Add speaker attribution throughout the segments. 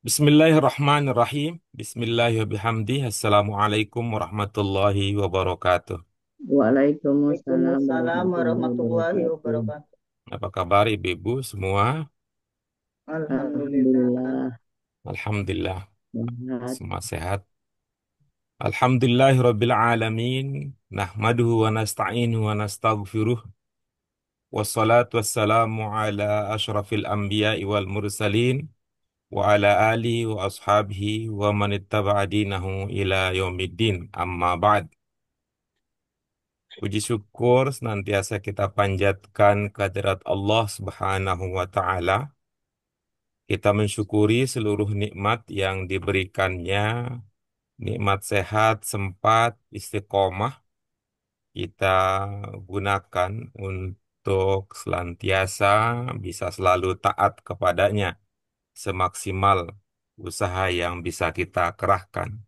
Speaker 1: Bismillahirrahmanirrahim. Bismillahirrahmanirrahim. Assalamualaikum warahmatullahi wabarakatuh.
Speaker 2: Waalaikumsalam
Speaker 3: Waalaikumsalam
Speaker 2: warahmatullahi
Speaker 3: warahmatullahi
Speaker 2: wabarakatuh.
Speaker 3: wabarakatuh.
Speaker 1: Apa kabar ibu-ibu semua?
Speaker 3: Alhamdulillah.
Speaker 2: Alhamdulillah
Speaker 1: Alhamdulillah,
Speaker 2: sehat.
Speaker 1: semua sehat. Alhamdulillahirabbil alamin. Nahmaduhu wa nasta'inuhu wa nastaghfiruh. Wassalatu wassalamu ala asyrafil anbiya'i wal mursalin wa ala alihi wa ashabihi wa man ittaba'a dinahu ila yaumiddin. Amma ba'd. Puji syukur senantiasa kita panjatkan kehadirat Allah Subhanahu wa Ta'ala. Kita mensyukuri seluruh nikmat yang diberikannya, nikmat sehat, sempat, istiqomah. Kita gunakan untuk senantiasa bisa selalu taat kepadanya semaksimal usaha yang bisa kita kerahkan.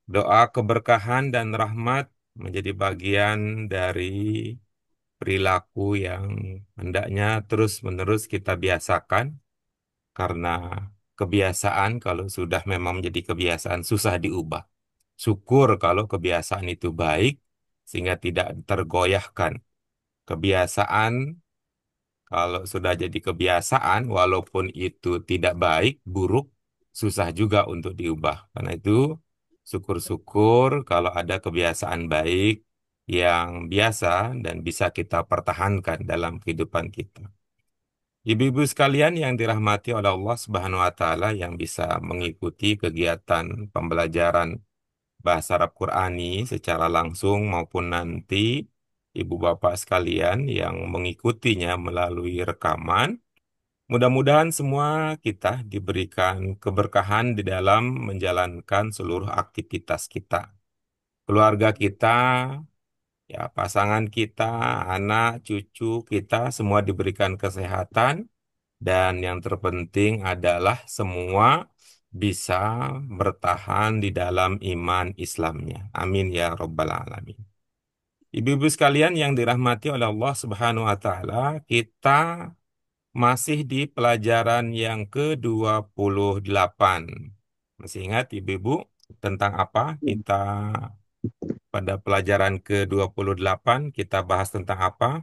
Speaker 1: Doa keberkahan dan rahmat menjadi bagian dari perilaku yang hendaknya terus-menerus kita biasakan karena kebiasaan kalau sudah memang menjadi kebiasaan susah diubah. Syukur kalau kebiasaan itu baik sehingga tidak tergoyahkan. Kebiasaan kalau sudah jadi kebiasaan walaupun itu tidak baik, buruk, susah juga untuk diubah. Karena itu syukur-syukur kalau ada kebiasaan baik yang biasa dan bisa kita pertahankan dalam kehidupan kita. Ibu-ibu sekalian yang dirahmati oleh Allah Subhanahu wa taala yang bisa mengikuti kegiatan pembelajaran bahasa Arab Qurani secara langsung maupun nanti ibu bapak sekalian yang mengikutinya melalui rekaman, mudah-mudahan semua kita diberikan keberkahan di dalam menjalankan seluruh aktivitas kita. Keluarga kita, ya pasangan kita, anak, cucu kita semua diberikan kesehatan. Dan yang terpenting adalah semua bisa bertahan di dalam iman Islamnya. Amin ya Rabbal Alamin. Ibu-ibu sekalian yang dirahmati oleh Allah Subhanahu wa Ta'ala, kita masih di pelajaran yang ke-28. Masih ingat ibu-ibu tentang apa? Kita pada pelajaran ke-28 kita bahas tentang apa?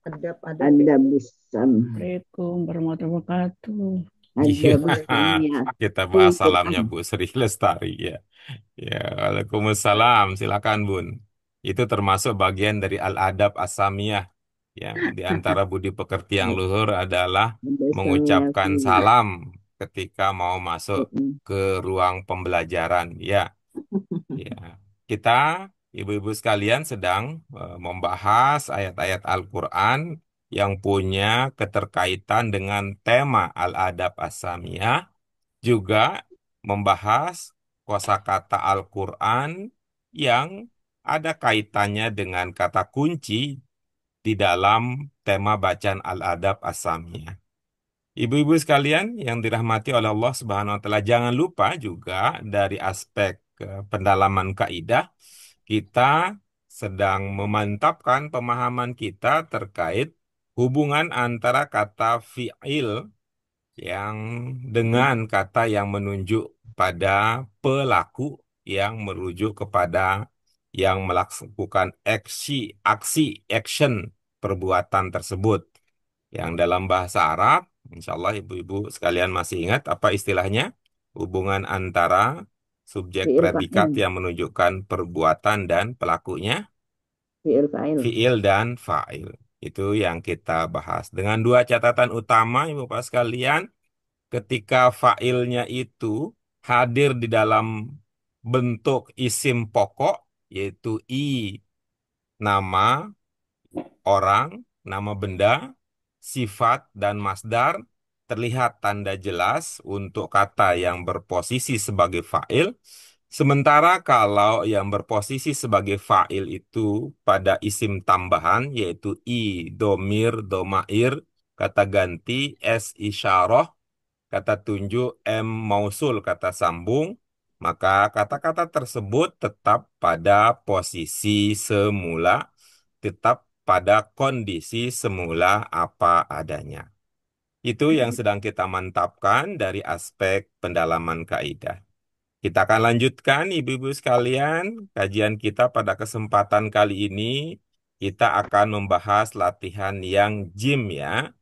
Speaker 3: Adab-adab
Speaker 2: Ada busam.
Speaker 4: Assalamualaikum warahmatullahi wabarakatuh.
Speaker 2: Ada
Speaker 1: Iya,
Speaker 2: busamnya.
Speaker 1: kita bahas
Speaker 2: Fil
Speaker 1: salamnya
Speaker 2: Quran.
Speaker 1: Bu Sri Lestari ya. Ya, Waalaikumsalam. Silakan Bun. Itu termasuk bagian dari al-adab as-samiyah yang di antara budi pekerti yang luhur adalah
Speaker 2: Busamnya
Speaker 1: mengucapkan
Speaker 2: fil.
Speaker 1: salam ketika mau masuk ke ruang pembelajaran. Ya, ya. Kita ibu-ibu sekalian sedang membahas ayat-ayat Al-Qur'an yang punya keterkaitan dengan tema al-adab as-samiyah, juga membahas kosakata Al-Quran yang ada kaitannya dengan kata kunci di dalam tema bacaan Al-Adab As-Samiyah. Ibu-ibu sekalian yang dirahmati oleh Allah Subhanahu wa taala, jangan lupa juga dari aspek pendalaman kaidah kita sedang memantapkan pemahaman kita terkait hubungan antara kata fi'il yang dengan kata yang menunjuk pada pelaku yang merujuk kepada yang melakukan aksi, action perbuatan tersebut. Yang dalam bahasa Arab, insya Allah ibu-ibu sekalian masih ingat apa istilahnya? Hubungan antara subjek
Speaker 2: Fiil
Speaker 1: predikat
Speaker 2: fa'il.
Speaker 1: yang menunjukkan perbuatan dan pelakunya,
Speaker 2: Fiil fa'il.
Speaker 1: fiil dan fa'il. Itu yang kita bahas. Dengan dua catatan utama, ibu bapak sekalian, ketika failnya itu hadir di dalam bentuk isim pokok, yaitu nama orang, nama benda, sifat, dan masdar, terlihat tanda jelas untuk kata yang berposisi sebagai fa'il. Sementara kalau yang berposisi sebagai fa'il itu pada isim tambahan, yaitu domir, domair, kata ganti, isyarah, kata tunjuk, mausul, kata sambung, maka kata-kata tersebut tetap pada posisi semula, tetap pada kondisi semula apa adanya. Itu yang sedang kita mantapkan dari aspek pendalaman kaidah. Kita akan lanjutkan, ibu-ibu sekalian, kajian kita pada kesempatan kali ini. Kita akan membahas latihan yang gym ya.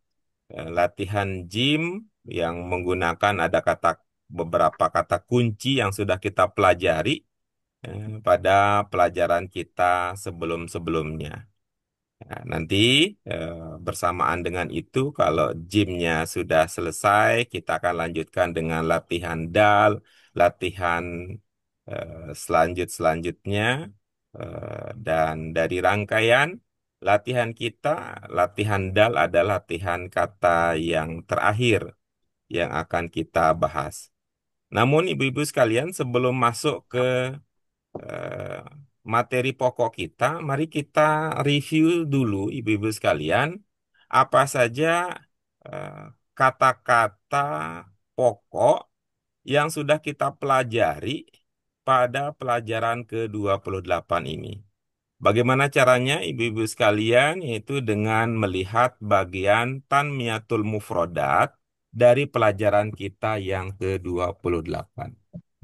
Speaker 1: Latihan gym yang menggunakan ada beberapa kata kunci yang sudah kita pelajari pada pelajaran kita sebelum-sebelumnya. Nah, nanti eh, bersamaan dengan itu, kalau gymnya sudah selesai, kita akan lanjutkan dengan latihan dal, latihan selanjutnya, dan dari rangkaian latihan kita, latihan dal adalah latihan kata yang terakhir yang akan kita bahas. Namun, ibu-ibu sekalian, sebelum masuk ke eh, materi pokok kita, mari kita review dulu, ibu-ibu sekalian, apa saja eh, kata-kata pokok yang sudah kita pelajari pada pelajaran ke-28 ini. Bagaimana caranya, ibu-ibu sekalian, yaitu dengan melihat bagian Tanmiyatul Mufrodat dari pelajaran kita yang ke-28.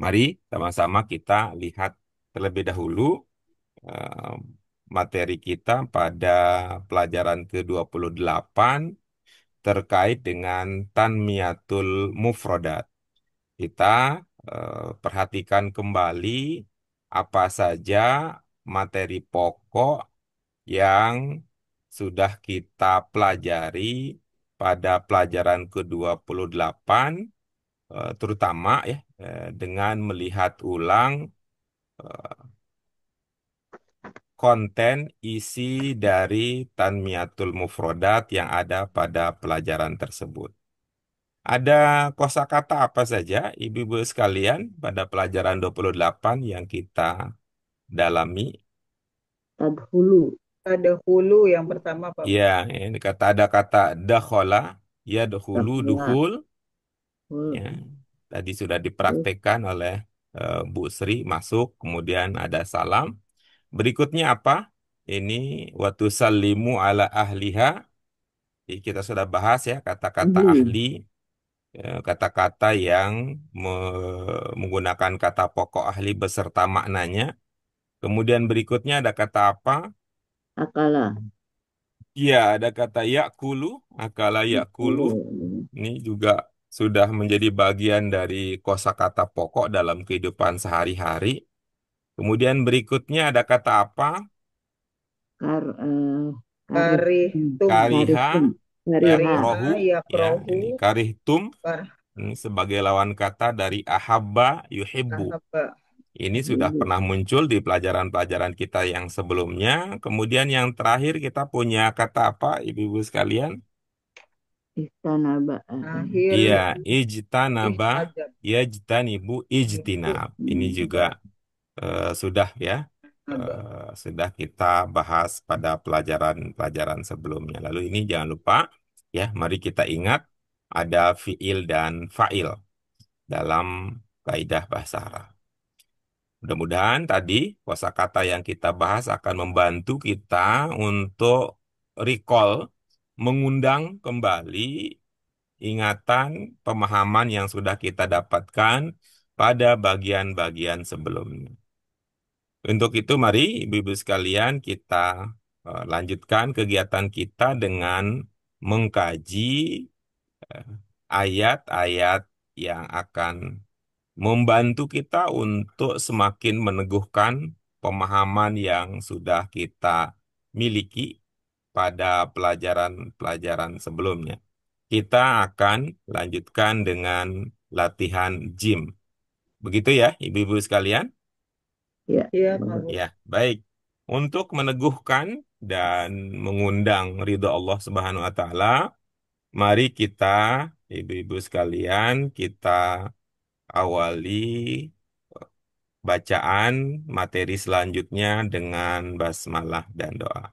Speaker 1: Mari sama-sama kita lihat terlebih dahulu eh, materi kita pada pelajaran ke-28 terkait dengan Tanmiyatul Mufrodat. Kita perhatikan kembali apa saja materi pokok yang sudah kita pelajari pada pelajaran ke-28, terutama ya dengan melihat ulang eh, konten isi dari Tanmiyatul Mufrodat yang ada pada pelajaran tersebut. Ada kosakata apa saja, ibu-ibu sekalian, pada pelajaran 28 yang kita dalami?
Speaker 2: Tadhulu.
Speaker 3: Ada hulu yang pertama, Pak.
Speaker 1: Ya, ini ada kata dakhola, ya dahulu,
Speaker 2: Dakhala.
Speaker 1: duhul. Ya,
Speaker 2: Hul.
Speaker 1: tadi sudah dipraktekkan oleh Bu Sri, masuk, kemudian ada salam. Berikutnya apa? Ini watu sallimu ala ahliha. Jadi kita sudah bahas ya kata-kata
Speaker 2: Ahli.
Speaker 1: ahli, kata-kata yang menggunakan kata pokok ahli beserta maknanya. Kemudian berikutnya ada kata apa?
Speaker 2: Akala.
Speaker 1: Iya, ada kata yakulu, akala yakulu.
Speaker 2: Oh.
Speaker 1: Ini juga sudah menjadi bagian dari kosakata pokok dalam kehidupan sehari-hari. Kemudian berikutnya ada kata apa?
Speaker 2: Kar, karih.
Speaker 3: Karihtum.
Speaker 1: Kariha,
Speaker 2: Karitum. Kariha.
Speaker 1: yakrohu,
Speaker 3: Kariha
Speaker 1: ya,
Speaker 3: yakrohu
Speaker 1: ini karihtum.
Speaker 3: kar
Speaker 1: Ini sebagai lawan kata dari ahabba yuhibbu.
Speaker 3: ahaba.
Speaker 1: Ini sudah pernah muncul di pelajaran-pelajaran kita yang sebelumnya. Kemudian yang terakhir kita punya kata apa, ibu-ibu sekalian?
Speaker 2: Istanaba.
Speaker 3: Akhir
Speaker 1: Iya, ijtanaba,
Speaker 3: ihtajab.
Speaker 1: yajtanibu ijtinab. Ini juga sudah ya,
Speaker 3: Aba.
Speaker 1: sudah kita bahas pada pelajaran-pelajaran sebelumnya. Lalu ini jangan lupa, ya, mari kita ingat ada fiil dan fa'il dalam kaidah bahasa Arab. Mudah-mudahan tadi kosakata yang kita bahas akan membantu kita untuk recall, mengundang kembali ingatan, pemahaman yang sudah kita dapatkan pada bagian-bagian sebelumnya. Untuk itu, mari ibu-ibu sekalian kita lanjutkan kegiatan kita dengan mengkaji eh, ayat-ayat yang akan membantu kita untuk semakin meneguhkan pemahaman yang sudah kita miliki pada pelajaran-pelajaran sebelumnya. Kita akan lanjutkan dengan latihan gym. Begitu ya, ibu-ibu sekalian?
Speaker 2: Ya.
Speaker 3: Iya, Pak Bu.
Speaker 1: Ya, baik. Untuk meneguhkan dan mengundang ridho Allah Subhanahu wa taala, mari kita, ibu-ibu sekalian, kita awali bacaan materi selanjutnya dengan basmalah dan doa.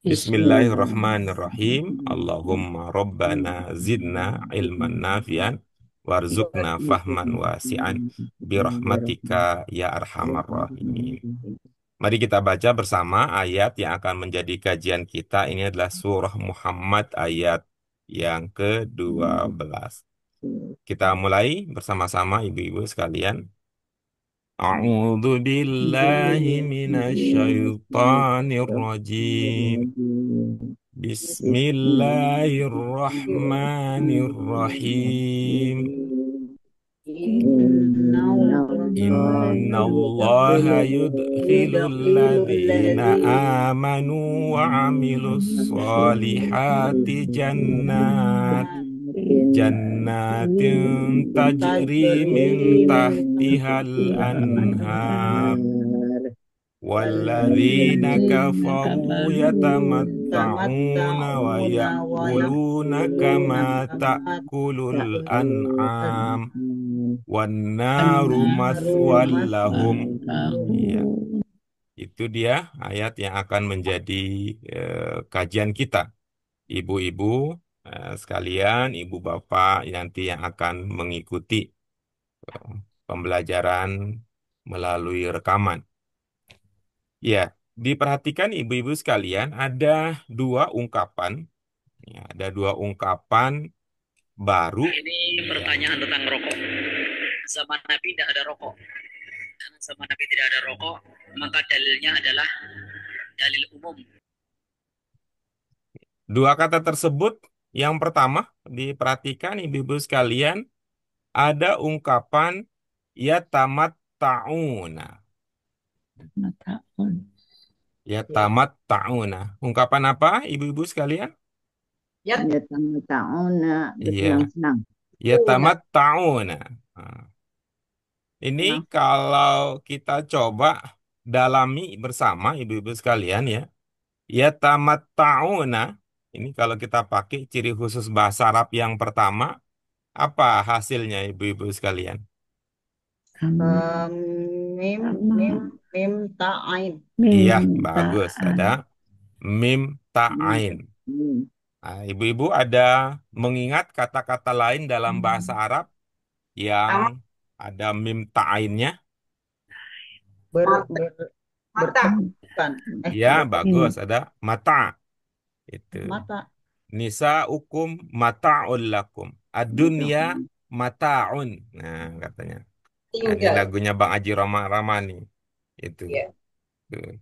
Speaker 1: Bismillahirrahmanirrahim. Allahumma rabbana zidna ilman nafian warzuqna fahman wasi'an birahmatika ya arhamar rahimin. Mari kita baca bersama ayat yang akan menjadi kajian kita. Ini adalah surah Muhammad ayat yang ke-12. Kita mulai bersama-sama ibu-ibu sekalian. A'udzu billahi minasyaitonir rajim. Bismillahirrahmanirrahim.
Speaker 3: Inna
Speaker 1: Inna
Speaker 3: Allah
Speaker 1: Allah yudkhilul ladzina
Speaker 3: yudkhilul
Speaker 1: amanu wa amilus solihati jannatin tajri min
Speaker 3: tajri min
Speaker 1: tahtihal anhar walladzina
Speaker 4: Walladzina
Speaker 1: kafaru
Speaker 4: kafaru
Speaker 1: yatamatta'una wa
Speaker 3: tamatta'una wa
Speaker 1: ya'kuluna kama
Speaker 3: ya'kuluna kama
Speaker 1: ta'kulul
Speaker 3: ta'kulun
Speaker 1: an'am wan naru
Speaker 3: an-naru
Speaker 1: maswal lahum. Iya,
Speaker 4: Wallahu
Speaker 1: itu dia ayat yang akan menjadi kajian kita. Ibu-ibu sekalian, ibu bapak nanti yang akan mengikuti eh, pembelajaran melalui rekaman. Ya, diperhatikan ibu-ibu sekalian, ada dua ungkapan, ya, ada dua ungkapan baru.
Speaker 5: Ini pertanyaan tentang rokok. Zaman Nabi tidak ada rokok. Karena zaman Nabi tidak ada rokok, maka dalilnya adalah dalil umum.
Speaker 1: Dua kata tersebut, yang pertama, diperhatikan ibu-ibu sekalian, ada ungkapan ya tamat tauna.
Speaker 4: ta'un.
Speaker 1: Ya tamat tauna. Ungkapan apa ibu-ibu sekalian?
Speaker 3: ya
Speaker 2: Ta'una
Speaker 1: Iya,
Speaker 2: bersenang-senang.
Speaker 1: ya tamat tauna. Nah, ini
Speaker 2: Senang.
Speaker 1: kalau kita coba dalami bersama ibu-ibu sekalian ya. Ya tamat tauna. Ini kalau kita pakai ciri khusus bahasa Arab yang pertama, apa hasilnya ibu-ibu sekalian?
Speaker 4: Kami
Speaker 3: mim
Speaker 4: sama
Speaker 3: mim mim ta'ain
Speaker 1: Iya,
Speaker 4: minta
Speaker 1: bagus. Ada mim ta'ain.
Speaker 2: Hmm.
Speaker 1: Nah, ibu-ibu ada mengingat kata-kata lain dalam bahasa Arab yang ada mim ta'ainnya?
Speaker 3: ber, ber, bertemukan
Speaker 1: Ya, bagus. Ada mata. Itu.
Speaker 3: mata
Speaker 1: Nisa'ukum mata'un lakum. Ad-dunya mata'un. Nah, katanya. Nah, ini lagunya Bang Haji Ramani. Itu. Tuh,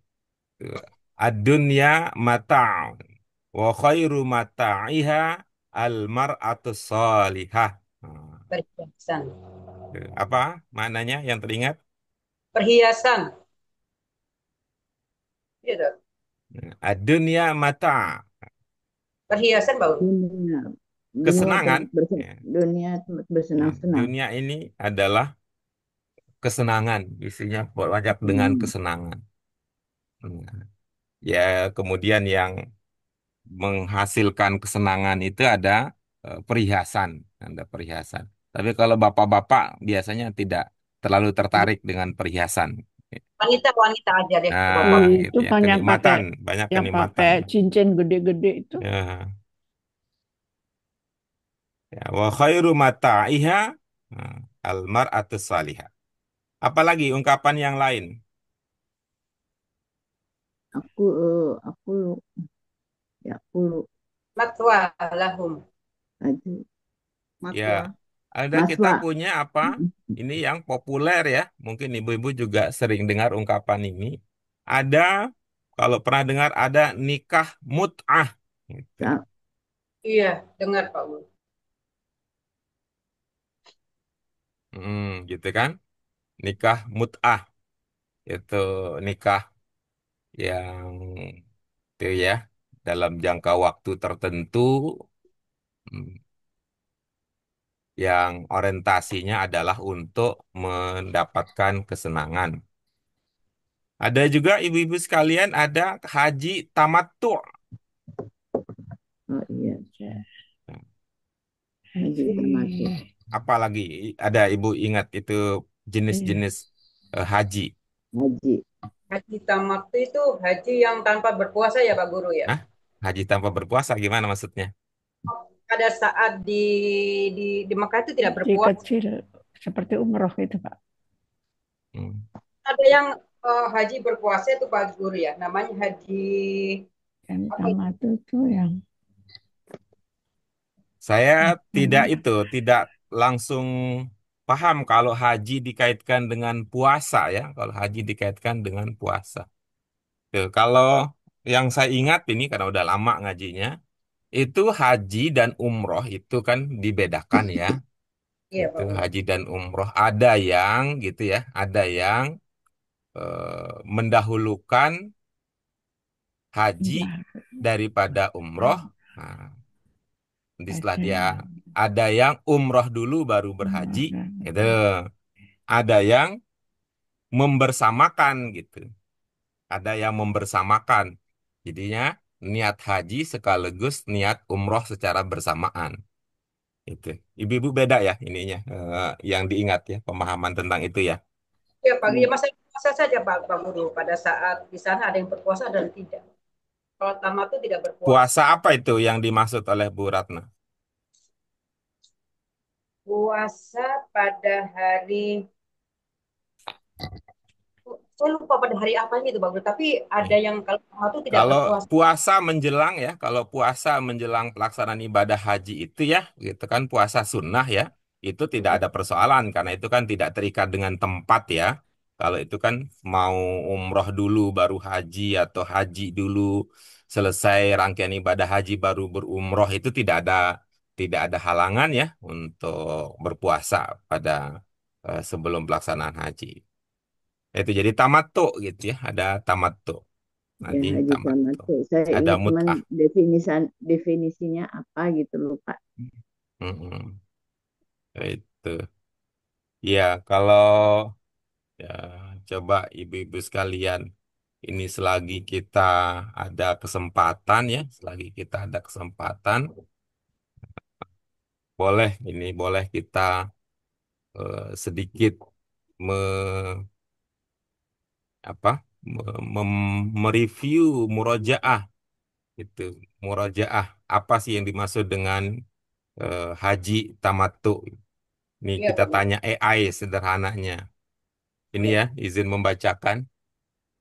Speaker 1: tuh. Ad-dunya mata'un. Wa khairu mata'iha al-mar'atus salihah. Nah,
Speaker 6: Perhiasan.
Speaker 1: tuh. Apa maknanya yang teringat?
Speaker 6: Perhiasan. Iya dong.
Speaker 1: Ad-dunya mata'.
Speaker 6: Perhiasan bau.
Speaker 2: Dunia,
Speaker 1: Kesenangan. Ya.
Speaker 2: dunia tempat bersenang-senang.
Speaker 1: Dunia ini adalah kesenangan. Isinya banyak dengan kesenangan. Nah, ya, kemudian yang menghasilkan kesenangan itu ada perhiasan, ada perhiasan. Tapi kalau bapak-bapak biasanya tidak terlalu tertarik dengan perhiasan.
Speaker 6: Wanita-wanita aja deh.
Speaker 1: Nah,
Speaker 6: Bapak.
Speaker 1: itu
Speaker 4: itu
Speaker 1: ya,
Speaker 4: kan
Speaker 1: kenikmatan, banyak
Speaker 4: yang
Speaker 1: kenikmatan.
Speaker 4: pakai cincin gede-gede itu.
Speaker 1: Ya, ya, wa khairu mata'iha al-mar'atus salihah. Apalagi ungkapan yang lain?
Speaker 2: Aku ya aku
Speaker 6: Matwa lahum.
Speaker 2: aja
Speaker 1: Ya,
Speaker 3: matwa
Speaker 1: ada kita
Speaker 2: maswa.
Speaker 1: punya apa? Ini yang populer ya. Mungkin ibu-ibu juga sering dengar ungkapan ini. Ada, kalau pernah dengar, ada nikah mut'ah. Gitu.
Speaker 2: Ya,
Speaker 6: Iya, dengar Pak Bu.
Speaker 1: Gitu kan? Nikah mut'ah. Itu nikah yang itu ya, dalam jangka waktu tertentu, mm, yang orientasinya adalah untuk mendapatkan kesenangan. Ada juga ibu-ibu sekalian, ada haji tamattu'.
Speaker 2: oh iya, haji
Speaker 4: Haji.
Speaker 2: termasuk
Speaker 1: Apalagi ada ibu ingat itu jenis-jenis haji.
Speaker 2: haji.
Speaker 6: Haji tamat itu haji yang tanpa berpuasa ya Pak Guru ya.
Speaker 1: Hah? Haji tanpa berpuasa gimana maksudnya?
Speaker 6: Pada saat di Mekah itu tidak
Speaker 4: Haji
Speaker 6: berpuasa.
Speaker 4: kecil seperti umroh itu Pak.
Speaker 1: Hmm.
Speaker 6: Ada yang haji berpuasa itu Pak Guru ya. Namanya haji
Speaker 4: Yang
Speaker 6: apa itu?
Speaker 4: tamat itu yang
Speaker 1: Saya tidak
Speaker 4: Hmm.
Speaker 1: tidak langsung paham kalau haji dikaitkan dengan puasa ya. Kalau haji dikaitkan dengan puasa. Tuh, kalau yang saya ingat ini karena udah lama ngajinya, itu haji dan umroh itu kan dibedakan ya.
Speaker 6: Iya,
Speaker 1: Itu
Speaker 6: Pak Guru.
Speaker 1: haji dan umroh ada yang gitu ya, ada yang mendahulukan haji
Speaker 4: Iya.
Speaker 1: daripada umroh. Nah, nanti setelah
Speaker 4: Ada
Speaker 1: dia ada yang umroh dulu baru berhaji, gitu. Ada yang membersamakan gitu. Ada yang membersamakan. Jadinya niat haji sekaligus niat umroh secara bersamaan. Itu. Ibu-ibu beda ya ininya, yang diingat ya pemahaman tentang itu ya.
Speaker 6: Iya, Pak.
Speaker 2: Ya,
Speaker 6: Ya, masa puasa saja, Pak Guru. Pada saat di sana ada yang berpuasa dan tidak. Kalau tamat itu tidak berpuasa.
Speaker 1: Puasa apa itu yang dimaksud oleh Bu Ratna?
Speaker 6: Puasa pada hari, saya lupa pada hari apa itu, Pak Guru. Tapi ada yang kalau tamat itu tidak
Speaker 1: Kalau
Speaker 6: berpuasa.
Speaker 1: puasa menjelang ya, kalau puasa menjelang pelaksanaan ibadah haji itu ya, gitu kan puasa sunnah ya, itu tidak ada persoalan karena itu kan tidak terikat dengan tempat ya. Kalau itu kan mau umroh dulu baru haji atau haji dulu selesai rangkaian ibadah haji baru berumroh itu tidak ada halangan ya untuk berpuasa pada sebelum pelaksanaan haji. Itu jadi tamattu gitu ya, ada tamattu.
Speaker 2: ya
Speaker 1: Nanti
Speaker 2: haji
Speaker 1: tamat tuh.
Speaker 2: tamattu. Saya
Speaker 1: Ada
Speaker 2: ingat cuman
Speaker 1: mut'ah.
Speaker 2: definisinya apa gitu lupa.
Speaker 1: Mm-mm. Itu. Ya, kalau ya coba ibu-ibu sekalian, ini selagi kita ada kesempatan ya, selagi kita ada kesempatan, boleh kita sedikit me, apa mereview murojaah itu. Murojaah apa sih yang dimaksud dengan haji tamattu? Ini
Speaker 6: Iya,
Speaker 1: kita
Speaker 6: Pak Guru.
Speaker 1: tanya AI sederhananya. Ini
Speaker 6: Iya.
Speaker 1: ya, izin membacakan.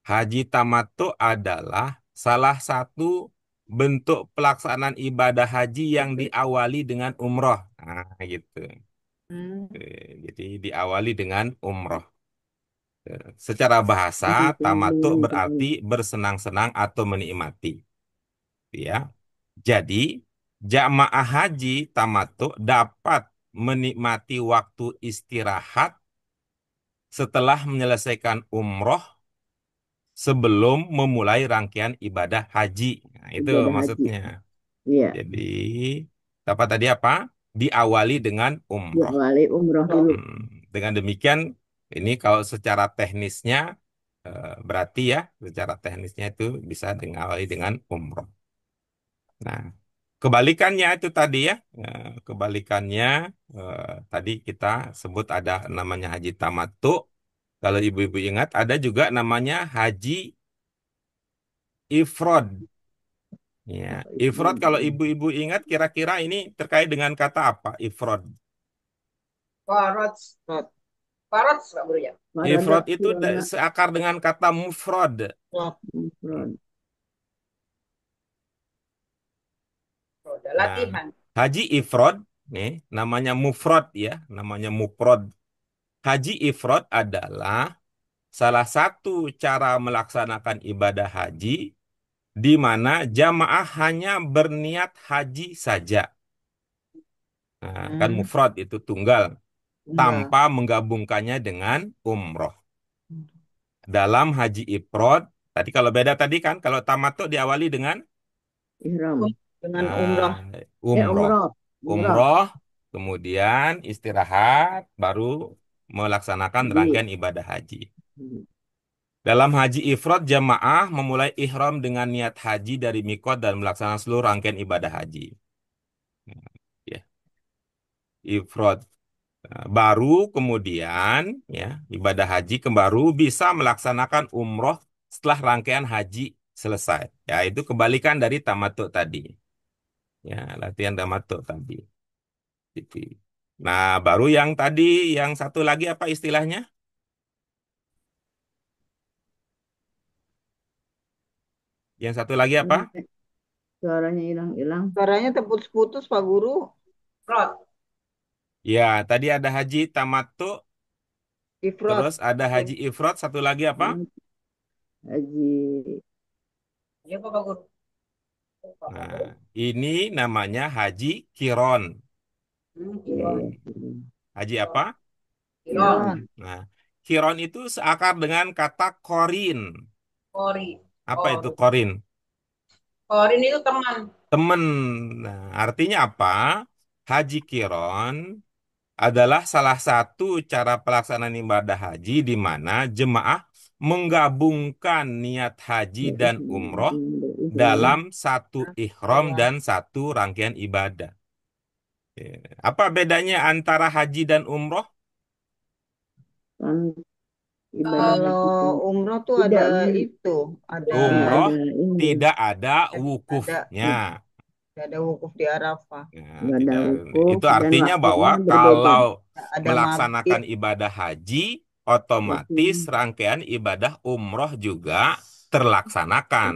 Speaker 1: Haji tamattu adalah salah satu bentuk pelaksanaan ibadah haji yang diawali dengan umroh. Nah, gitu.
Speaker 6: Hmm.
Speaker 1: Jadi diawali dengan umroh. Secara bahasa,
Speaker 2: Bersenang-senang
Speaker 1: tamattu
Speaker 2: dengan
Speaker 1: berarti bersenang-senang atau menikmati. Ya. Jadi, jamaah haji tamattu dapat menikmati waktu istirahat setelah menyelesaikan umroh sebelum memulai rangkaian ibadah haji. Nah, itu
Speaker 2: ibadah haji.
Speaker 1: maksudnya.
Speaker 2: Iya,
Speaker 1: Jadi, apa tadi apa? Diawali dengan umroh.
Speaker 2: diawali umroh dulu.
Speaker 1: Dengan demikian, ini kalau secara teknisnya berarti ya, secara teknisnya itu bisa diawali dengan umroh. Nah, kebalikannya itu tadi ya, kebalikannya tadi kita sebut ada namanya haji tamattu. Kalau ibu-ibu ingat, ada juga namanya haji ifrod. Ya,
Speaker 2: Apa
Speaker 1: ifrod
Speaker 2: ifrad?
Speaker 1: kalau ibu-ibu ingat kira-kira ini terkait dengan kata apa? Ifrod.
Speaker 6: Farad. Farad, Pak Guru ya.
Speaker 2: Farada
Speaker 1: Ifrod itu
Speaker 2: kirona
Speaker 1: seakar dengan kata mufrod.
Speaker 2: ifrad.
Speaker 6: Oh, ada
Speaker 1: Nah,
Speaker 6: latihan.
Speaker 1: haji ifrod nih namanya mufrod ya, namanya mufrod. Haji ifrod adalah salah satu cara melaksanakan ibadah haji di mana jamaah hanya berniat haji saja. Nah, kan
Speaker 3: Hmm,
Speaker 1: mufrad itu tunggal
Speaker 3: enggak.
Speaker 1: tanpa menggabungkannya dengan umroh. Dalam haji ifrad, tadi kalau beda tadi kan, kalau tamattu diawali dengan
Speaker 2: Ihram.
Speaker 3: Dengan umrah.
Speaker 1: umroh.
Speaker 2: Umroh. Umroh.
Speaker 1: Umroh, kemudian istirahat, baru melaksanakan
Speaker 2: Haji.
Speaker 1: rangkaian ibadah haji. Dalam haji ifrad, jamaah memulai ihram dengan niat haji dari mikot dan melaksanakan seluruh rangkaian ibadah haji. Ya, ifrad. Nah, baru kemudian ya ibadah haji baru bisa melaksanakan umroh setelah rangkaian haji selesai. Ya itu kebalikan dari tamattu tadi. Ya latihan tamattu tadi. Gitu. Nah baru yang tadi yang satu lagi apa istilahnya? Yang satu lagi apa?
Speaker 2: Suaranya hilang-hilang.
Speaker 3: Suaranya terputus-putus, Pak Guru.
Speaker 6: Rod.
Speaker 1: Ya, tadi ada haji tamattu,
Speaker 3: Ifrod.
Speaker 1: terus ada haji ifrad, satu lagi apa?
Speaker 2: Haji
Speaker 6: Ya, Pak Guru.
Speaker 1: Nah, ini namanya haji kiron.
Speaker 6: Hmm,
Speaker 2: ya,
Speaker 6: Kiron.
Speaker 1: Haji apa?
Speaker 6: Kiron.
Speaker 3: Kiron.
Speaker 1: Nah, kiron itu seakar dengan kata korin.
Speaker 6: Kori.
Speaker 1: Apa
Speaker 6: Oh,
Speaker 1: itu korin?
Speaker 6: Korin itu teman.
Speaker 1: Temen. Nah, artinya apa? Haji kiron adalah salah satu cara pelaksanaan ibadah haji di mana jemaah menggabungkan niat haji dan umroh dalam satu ihram
Speaker 6: Ya.
Speaker 1: dan satu rangkaian ibadah. Ya. Apa bedanya antara haji dan umroh?
Speaker 2: kan ibadah
Speaker 3: Kalau
Speaker 2: haji itu
Speaker 3: umroh tuh
Speaker 2: tidak
Speaker 3: ada
Speaker 2: men-
Speaker 3: itu, ada
Speaker 2: tidak
Speaker 1: Umroh
Speaker 2: ada ini,
Speaker 1: tidak ada
Speaker 3: ada
Speaker 1: wukufnya.
Speaker 3: ada wukuf di Arafah,
Speaker 1: Nah,
Speaker 2: nggak ada
Speaker 1: tidak.
Speaker 2: wukuf
Speaker 1: Itu
Speaker 2: dan
Speaker 1: artinya bahwa
Speaker 2: waktunya berbeda.
Speaker 1: kalau
Speaker 3: ada
Speaker 1: melaksanakan
Speaker 3: mabit,
Speaker 1: ibadah haji, otomatis
Speaker 2: Waktunya
Speaker 1: rangkaian ibadah umroh juga terlaksanakan.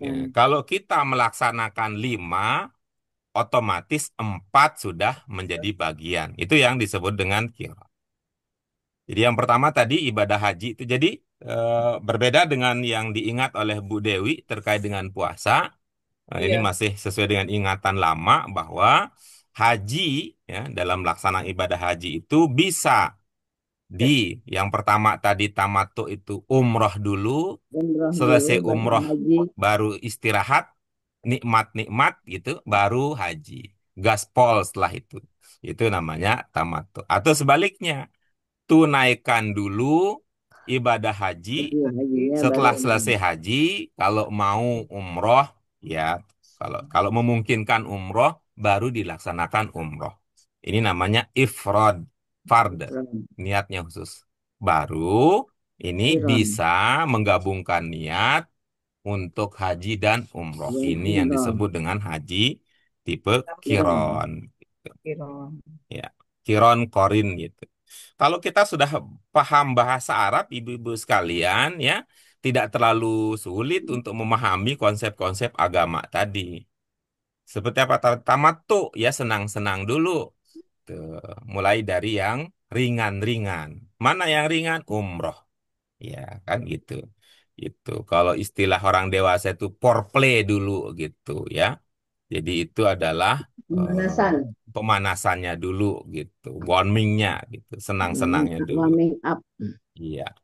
Speaker 1: Ya,
Speaker 2: terlaksanakan.
Speaker 1: kalau kita melaksanakan 5, otomatis 4 sudah menjadi bagian. Itu yang disebut dengan qirah. Jadi yang pertama tadi ibadah haji itu jadi berbeda dengan yang diingat oleh Bu Dewi terkait dengan puasa. Nah, ini
Speaker 6: Iya.
Speaker 1: masih sesuai dengan ingatan lama bahwa haji ya dalam pelaksanaan ibadah haji itu bisa yang pertama tadi tamattu itu umroh dulu,
Speaker 2: Umroh dulu
Speaker 1: selesai
Speaker 2: baru
Speaker 1: umroh
Speaker 2: haji.
Speaker 1: baru istirahat, nikmat-nikmat gitu, baru haji. Gaspol setelah itu. Itu namanya tamattu. Atau sebaliknya, tunaikan dulu ibadah haji,
Speaker 2: Hajinya baru
Speaker 1: setelah
Speaker 2: umroh.
Speaker 1: selesai haji, kalau mau umroh, ya kalau kalau memungkinkan umroh, baru dilaksanakan umroh. Ini namanya ifrad, fard, niatnya khusus. Baru ini
Speaker 2: Qiron.
Speaker 1: bisa menggabungkan niat untuk haji dan umroh.
Speaker 2: Ya,
Speaker 1: Ini yang
Speaker 2: umroh.
Speaker 1: disebut dengan haji tipe
Speaker 2: Qiron.
Speaker 1: kiron.
Speaker 3: Kiron.
Speaker 1: Ya, kiron korin gitu. Kalau kita sudah paham bahasa Arab, ibu-ibu sekalian, ya, tidak terlalu sulit untuk memahami konsep-konsep agama tadi. Seperti apa? Tamattu, ya senang-senang dulu. Tuh, mulai dari yang ringan-ringan. Mana yang ringan? Umroh. Ya, kan gitu. Itu. Kalau istilah orang dewasa itu foreplay dulu gitu, ya. Jadi itu adalah
Speaker 2: Pemanasan.
Speaker 1: pemanasannya dulu gitu, warmingnya gitu, senang-senangnya dulu.
Speaker 2: Warming up.
Speaker 1: Iya.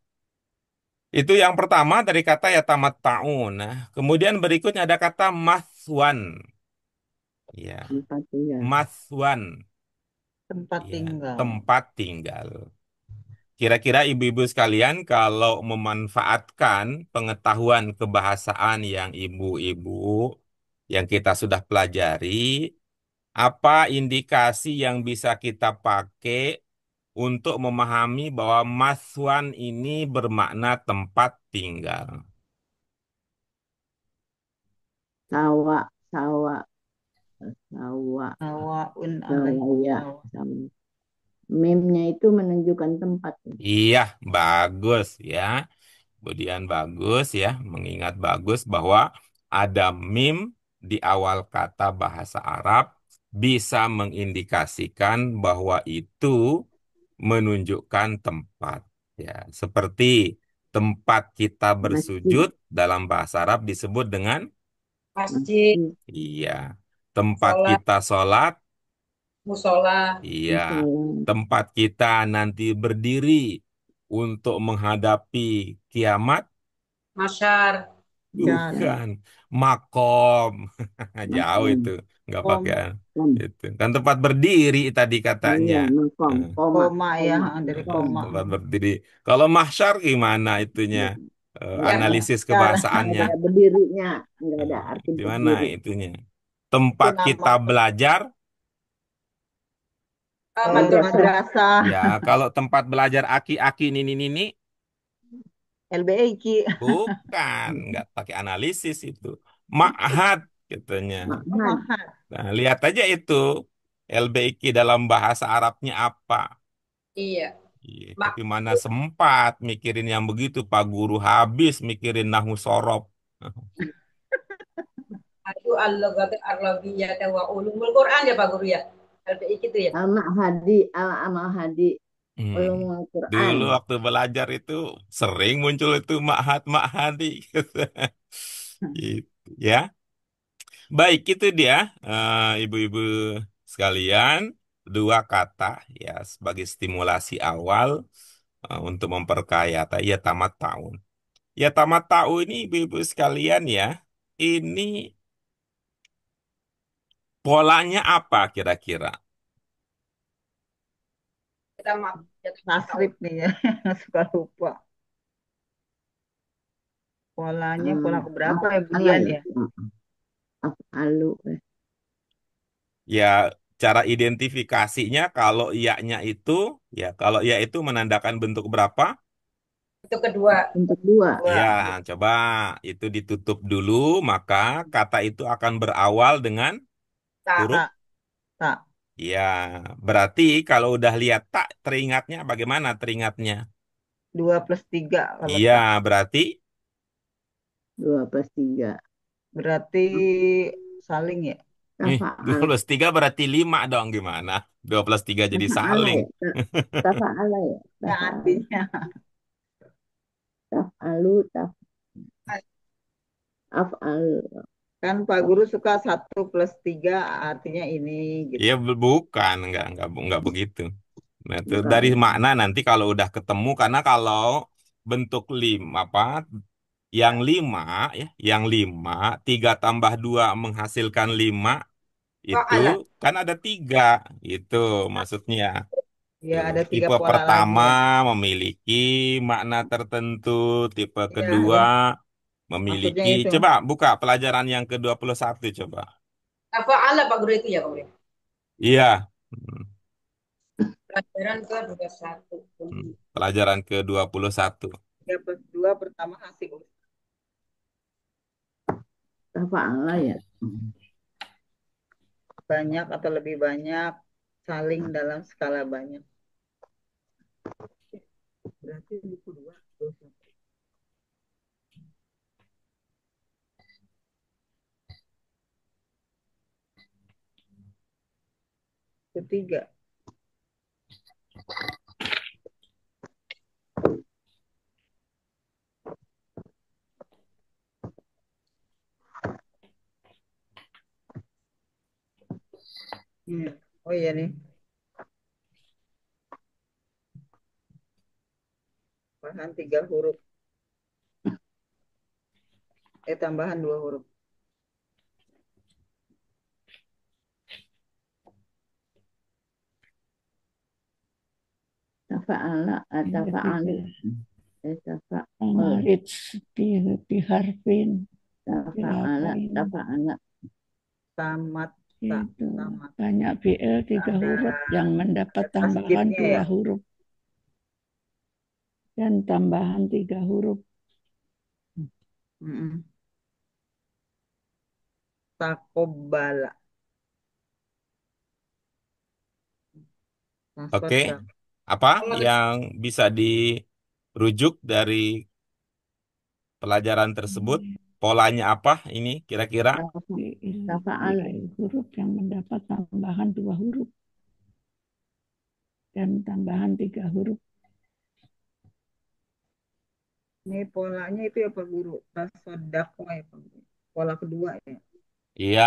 Speaker 1: Itu yang pertama dari kata ya tamat taun. Nah, kemudian berikutnya ada kata maswan. Ya,
Speaker 2: Tempat tinggal.
Speaker 1: maswan.
Speaker 3: Tempat
Speaker 1: Ya,
Speaker 3: tinggal.
Speaker 1: tempat tinggal. Kira-kira ibu-ibu sekalian kalau memanfaatkan pengetahuan kebahasaan yang ibu-ibu yang kita sudah pelajari, apa indikasi yang bisa kita pakai untuk memahami bahwa maswan ini bermakna tempat tinggal?
Speaker 2: Sawa, sawa, sawa,
Speaker 3: Sawaun
Speaker 2: sawa ya.
Speaker 3: sawa.
Speaker 2: Sawa. Meme-nya itu menunjukkan tempat.
Speaker 1: Iya, bagus ya. Kemudian bagus ya, mengingat bagus bahwa ada mim di awal kata bahasa Arab bisa mengindikasikan bahwa itu menunjukkan tempat. Ya, seperti tempat kita
Speaker 2: Masjid,
Speaker 1: bersujud dalam bahasa Arab disebut dengan
Speaker 6: Masjid,
Speaker 2: masjid,
Speaker 1: iya. Tempat
Speaker 6: sholat,
Speaker 1: kita sholat,
Speaker 6: musola,
Speaker 1: iya.
Speaker 2: musola.
Speaker 1: Tempat kita nanti berdiri untuk menghadapi kiamat,
Speaker 6: masyar,
Speaker 3: Dan
Speaker 1: bukan. Makom. Jauh
Speaker 2: Makom,
Speaker 1: itu. Nggak
Speaker 3: kom,
Speaker 1: pakai.
Speaker 2: kom.
Speaker 1: Itu. Kan tempat berdiri tadi
Speaker 2: Oh
Speaker 1: katanya.
Speaker 2: iya, makom,
Speaker 1: Eh,
Speaker 2: koma,
Speaker 3: koma ya,
Speaker 2: koma,
Speaker 3: dari
Speaker 2: kom.
Speaker 3: koma.
Speaker 1: tempat berdiri. Kalau mahsyar gimana itunya?
Speaker 2: Nggak ada,
Speaker 1: Analisis
Speaker 3: Cara
Speaker 2: nggak
Speaker 1: kebahasaannya.
Speaker 2: ada berdirinya, nggak ada
Speaker 1: Eh,
Speaker 2: arti
Speaker 1: di mana
Speaker 2: berdiri.
Speaker 1: itunya?
Speaker 3: itu
Speaker 1: Tempat
Speaker 3: nama
Speaker 1: kita belajar.
Speaker 2: Madrasah,
Speaker 3: madrasah
Speaker 1: Ya, kalau tempat belajar aki-aki ini,
Speaker 3: LBIQ.
Speaker 1: bukan, nggak pakai analisis itu. Ma'had katanya.
Speaker 2: ma'had,
Speaker 1: Nah, lihat aja itu LBIQ dalam bahasa Arabnya apa.
Speaker 6: iya.
Speaker 1: Iya,
Speaker 6: Mak,
Speaker 1: tapi mana sempat mikirin yang begitu, Pak Guru habis mikirin nahu sorob.
Speaker 6: itu al-lughatul arabiyyah wa ulumul Quran ya Pak Guru ya. LPI gitu ya.
Speaker 2: Amal Hadi
Speaker 1: Hmm.
Speaker 2: Ulumul Quran.
Speaker 1: Dulu waktu belajar itu sering muncul itu Ma'had Gitu, ya. Baik, itu dia ibu-ibu sekalian, dua kata ya sebagai stimulasi awal untuk memperkaya ya tamat tahun. Ya tamat tahun ini ibu-ibu sekalian ya, ini polanya apa kira-kira?
Speaker 6: Kita maaf, ya tamat tahun.
Speaker 3: Tasrif nih ya, suka lupa. Polanya pola keberapa ya Bu
Speaker 2: Af'ala
Speaker 3: Dian
Speaker 2: ya.
Speaker 3: ya?
Speaker 2: Af'alu.
Speaker 1: Ya, cara identifikasinya kalau iya-nya itu, ya kalau iya itu menandakan bentuk berapa?
Speaker 6: Itu kedua.
Speaker 2: Untuk dua.
Speaker 1: Ya,
Speaker 3: Dua.
Speaker 1: coba itu ditutup dulu, maka kata itu akan berawal dengan
Speaker 6: Tak.
Speaker 1: huruf.
Speaker 3: Tak, tak.
Speaker 1: Ya, berarti kalau udah lihat tak, teringatnya bagaimana teringatnya?
Speaker 3: 2+3 kalau
Speaker 1: Iya,
Speaker 3: tak.
Speaker 1: berarti
Speaker 2: 2+3.
Speaker 3: Berarti saling ya.
Speaker 1: dua
Speaker 2: Tafa'al.
Speaker 1: plus 3 berarti 5 dong gimana? 2 plus 3 jadi
Speaker 2: Tafa'ala
Speaker 1: saling.
Speaker 2: ya. Tafa'ala ya.
Speaker 3: Nah,
Speaker 2: Tafa'al.
Speaker 3: artinya
Speaker 2: Taf'alu. Af'al.
Speaker 3: kan Pak Guru suka 1+3 artinya ini gitu.
Speaker 1: Ya bukan, enggak begitu. Nah, itu dari
Speaker 2: Bukan.
Speaker 1: makna nanti kalau udah ketemu karena kalau bentuk lima apa yang lima ya, yang lima tiga tambah dua menghasilkan lima itu
Speaker 6: Fa'ala.
Speaker 1: kan ada tiga itu maksudnya.
Speaker 3: Ya
Speaker 1: Tuh,
Speaker 3: ada 3
Speaker 1: tipe
Speaker 3: pola lagi
Speaker 1: pertama
Speaker 3: ya.
Speaker 1: memiliki makna tertentu, tipe
Speaker 3: Ya,
Speaker 1: kedua
Speaker 3: ya. Maksudnya
Speaker 1: memiliki.
Speaker 3: itu.
Speaker 1: Coba buka pelajaran yang ke-21 coba.
Speaker 6: Fa'ala Pak Guru itu ya Pak Guru.
Speaker 1: Iya. Hmm,
Speaker 6: Pelajaran ke-21.
Speaker 1: Pelajaran ke-21.
Speaker 3: 3+2 pertama hasil
Speaker 2: Tafa'ala ya.
Speaker 3: banyak atau lebih banyak saling dalam skala banyak. Berarti buku 2. Ketiga. Oh iya nih. Tambahan 3 huruf. Tambahan 2 huruf.
Speaker 2: Tafa'ala. Tafa'alu. Tafa'ul.
Speaker 4: Amarit biharfin
Speaker 2: Tafa'ala.
Speaker 4: bilapain
Speaker 2: Tafa'ala.
Speaker 3: Tamat.
Speaker 4: itu
Speaker 3: Tamat.
Speaker 4: banyak BL 3
Speaker 3: Ada-
Speaker 4: huruf yang mendapat
Speaker 3: ada
Speaker 4: tambahan
Speaker 3: tasdifnya
Speaker 4: 2
Speaker 3: ya?
Speaker 4: huruf dan tambahan 3 huruf.
Speaker 3: Mm-mm. Takobala.
Speaker 1: Oke.
Speaker 3: Tasodaq.
Speaker 1: Apa yang bisa dirujuk dari pelajaran tersebut? Polanya apa ini kira-kira?
Speaker 2: Tafa'ala.
Speaker 4: Huruf yang mendapat tambahan 2 huruf dan tambahan 3 huruf.
Speaker 3: Ini polanya itu ya Pak Guru. Tasodaq ya Pak Guru. Pola kedua ya.
Speaker 1: Iya,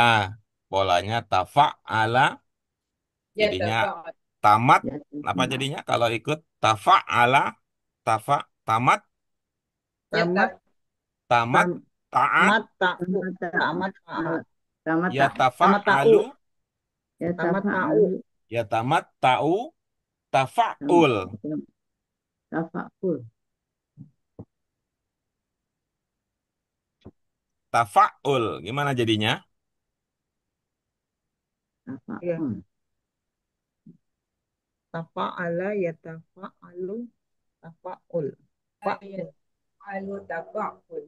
Speaker 1: polanya tafa'ala
Speaker 6: Ya
Speaker 1: jadinya
Speaker 6: tafa'al.
Speaker 1: tamat
Speaker 2: Ya,
Speaker 1: apa jadinya kalau ikut tafa'ala tamat
Speaker 6: Ya
Speaker 3: Tamat.
Speaker 1: tamat
Speaker 3: Tam-
Speaker 1: ta'at
Speaker 3: Tamat ta'u. Tamat ta'u.
Speaker 2: Tamat
Speaker 1: ya
Speaker 3: Tamat ta'u.
Speaker 1: tafa'alu
Speaker 2: Ya
Speaker 3: Tamat ta'u.
Speaker 2: tafa'alu.
Speaker 1: ya tamat ta'u tafa'ul.
Speaker 2: Tafa'ul.
Speaker 1: Tafa'ul gimana jadinya?
Speaker 3: Iya.
Speaker 2: Tafa'ul.
Speaker 3: Tafa'ala ya tafa'alu. Tafa'ul. Fa'ul.
Speaker 6: Alu tafa'ul.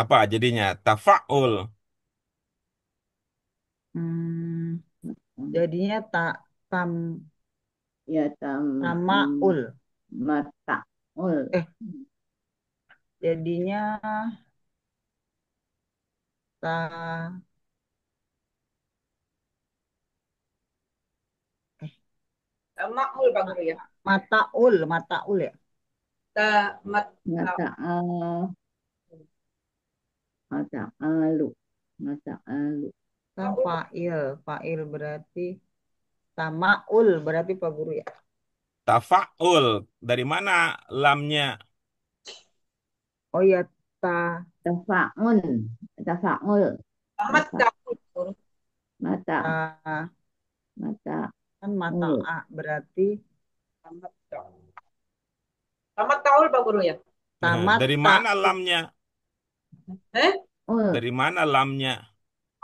Speaker 1: Apa jadinya? Tafa'ul.
Speaker 3: Jadinya tam
Speaker 2: Ya
Speaker 3: tamaul.
Speaker 2: mata'ul.
Speaker 3: Jadinya Ta
Speaker 6: Makmul Pak Guru ya.
Speaker 3: mataul ya.
Speaker 6: Tamat.
Speaker 2: Mata'al, mata'alu, mata'alu.
Speaker 3: Kan fa'il berarti tamaul berarti Pak Guru ya.
Speaker 1: Tafa'ul. Dari mana lamnya?
Speaker 3: Oh ya, ta
Speaker 2: Tafa'un, tafa'ul,
Speaker 6: Tamat
Speaker 2: tafa,
Speaker 6: taul Guru.
Speaker 2: mata,
Speaker 3: ta
Speaker 2: mata,
Speaker 3: kan mata'a berarti
Speaker 6: Tamat taul. Tamat taul Pak Guru ya.
Speaker 3: tamat
Speaker 1: Dari
Speaker 3: ta
Speaker 1: mana lamnya?
Speaker 6: Eh?
Speaker 2: ul,
Speaker 1: Dari mana lamnya?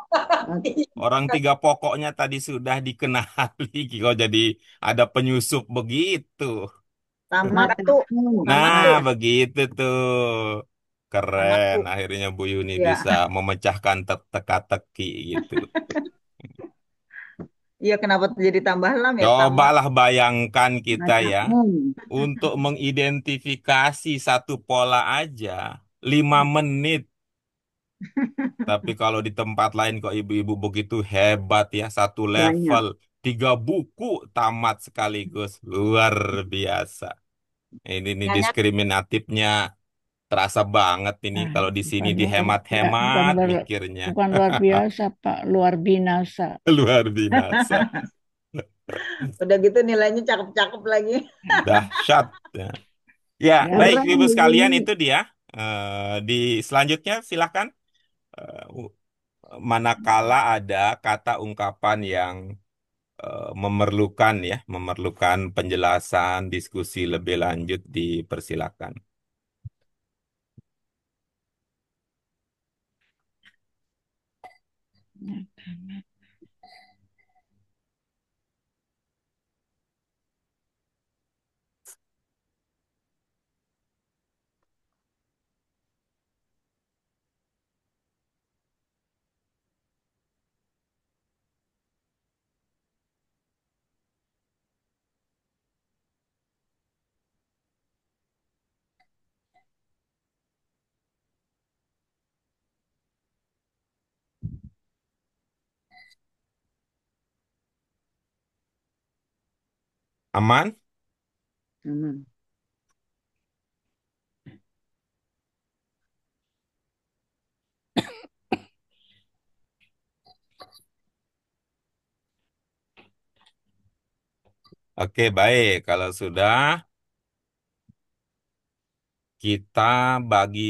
Speaker 2: mat,
Speaker 1: Orang tiga pokoknya tadi sudah dikenali. Kok jadi ada penyusup begitu?
Speaker 3: tamatu
Speaker 2: mata'un,
Speaker 1: Nah,
Speaker 3: tamatu
Speaker 1: begitu tuh. Keren.
Speaker 3: tamatu
Speaker 1: Akhirnya Bu Yuni
Speaker 3: ya.
Speaker 1: bisa memecahkan teka-teki gitu.
Speaker 3: Iya, kenapa jadi tambah lam ya?
Speaker 1: Cobalah bayangkan kita ya,
Speaker 2: mata'un.
Speaker 1: untuk mengidentifikasi satu pola aja 5 menit. Tapi kalau di tempat lain kok ibu-ibu begitu hebat ya, satu
Speaker 2: Banyak.
Speaker 1: level, 3 buku tamat sekaligus. Luar biasa. Ini nih
Speaker 6: Nyanyi
Speaker 1: diskriminatifnya terasa banget ini
Speaker 4: Ah,
Speaker 1: kalau di sini
Speaker 4: bukan
Speaker 1: dihemat-hemat mikirnya.
Speaker 4: bukan luar biasa, Pak, luar binasa.
Speaker 1: Luar binasa.
Speaker 3: Udah gitu nilainya cakep-cakep lagi.
Speaker 1: Dahsyat. Ya, ya,
Speaker 4: Ya,
Speaker 1: baik
Speaker 2: Keren
Speaker 1: ibu sekalian
Speaker 2: ini.
Speaker 1: itu dia. Di selanjutnya silakan. Manakala ada kata ungkapan yang memerlukan penjelasan, diskusi lebih lanjut, dipersilakan. Aman?
Speaker 2: Aman.
Speaker 1: Oke, baik. Kalau sudah, kita bagi,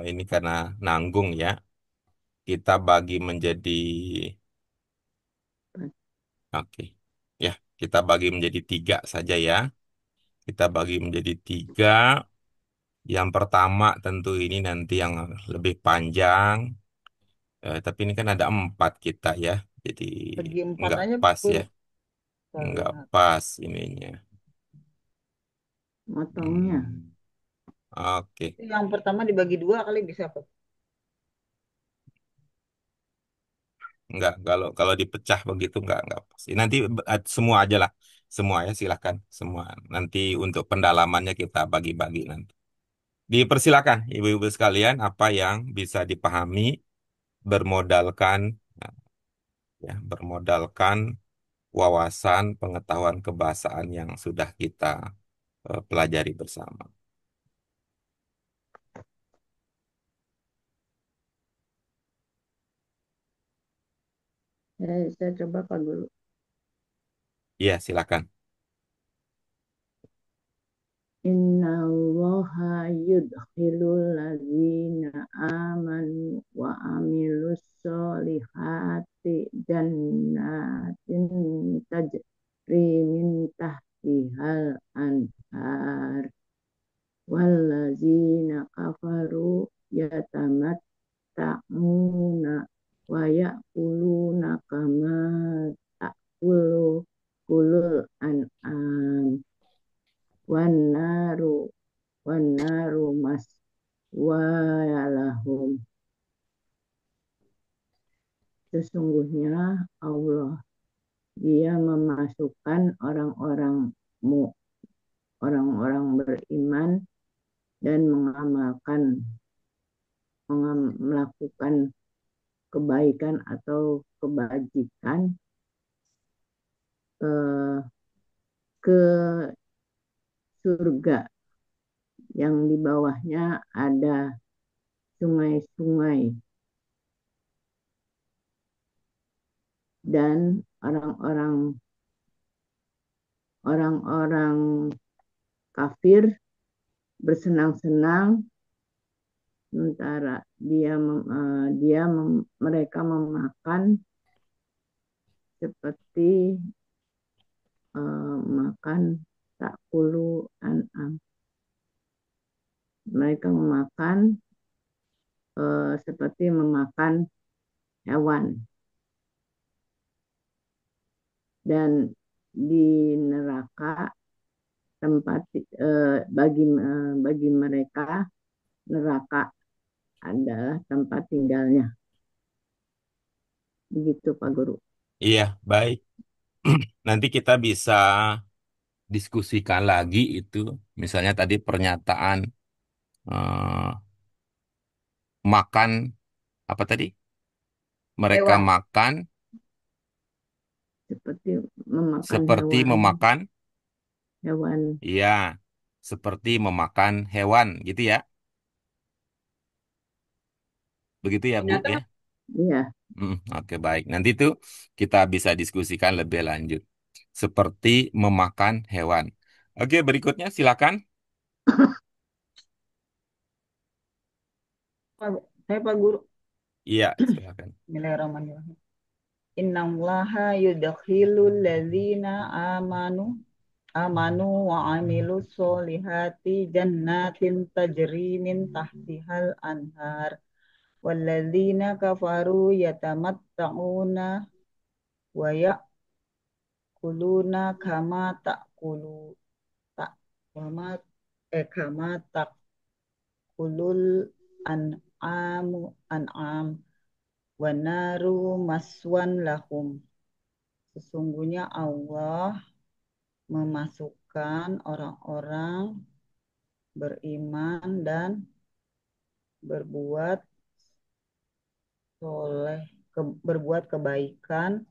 Speaker 1: ini karena nanggung ya, kita bagi menjadi, oke, ya, kita bagi menjadi 3 saja ya. Kita bagi menjadi 3. Yang pertama tentu ini nanti yang lebih panjang, tapi ini kan ada 4 kita ya, jadi
Speaker 3: Segi empat
Speaker 1: nggak
Speaker 3: aja
Speaker 1: pas ya,
Speaker 3: guru.
Speaker 1: nggak
Speaker 3: Lihat.
Speaker 1: pas ininya.
Speaker 2: Motongnya.
Speaker 1: Hmm, oke.
Speaker 3: Yang pertama dibagi 2 kali bisa Pak.
Speaker 1: Nggak, kalau dipecah begitu nggak pas. Nanti semua aja lah, semua ya silahkan semua. Nanti untuk pendalamannya kita bagi-bagi nanti. Dipersilakan ibu-ibu sekalian apa yang bisa dipahami bermodalkan, bermodalkan wawasan pengetahuan kebahasaan yang sudah kita pelajari bersama.
Speaker 2: Saya coba Pak Guru.
Speaker 1: Iya, silakan.
Speaker 2: Inna allaha yudkhilul ladzina amanu wa amilus solihati jannatin tajri min tahtihal anhar walladzina kafaru yatamatta'una wa ya'kuluna kama ta'kulu kulul an'am wan naru mas walahum. Sesungguhnya Allah, Dia memasukkan orang-orang beriman dan mengamalkan melakukan kebaikan atau kebajikan eh, ke surga yang di bawahnya ada sungai-sungai, dan orang-orang kafir bersenang-senang sementara mereka memakan seperti makan takulu an'am. Mereka memakan seperti memakan hewan. Dan di neraka tempat bagi mereka neraka adalah tempat tinggalnya. Begitu Pak Guru.
Speaker 1: Iya, baik. Nanti kita bisa diskusikan lagi itu. Misalnya tadi pernyataan eh, makan apa tadi? Mereka
Speaker 6: Hewan.
Speaker 1: makan
Speaker 2: Seperti memakan
Speaker 1: seperti
Speaker 2: hewan.
Speaker 1: memakan,
Speaker 2: Hewan.
Speaker 1: iya, seperti memakan hewan, gitu ya. Begitu ya, Bu, ya.
Speaker 6: Binatang.
Speaker 2: Iya.
Speaker 1: Oke, baik. Nanti itu kita bisa diskusikan lebih lanjut. Seperti memakan hewan. Oke, berikutnya silakan.
Speaker 3: Saya Pak Guru.
Speaker 1: Iya, silakan.
Speaker 3: Bismillahirrahmanirrahim. Innallaha yudkhilul ladzina amanu wa amilus solihati jannatin tajri min tahtihal anhar walladzina kafaru yatamatta'una wa ya'kuluna kama ta'kulu tak kama kama ta'kulul an'am wa naru maswan lahum. Sesungguhnya Allah memasukkan orang-orang beriman dan berbuat berbuat kebaikan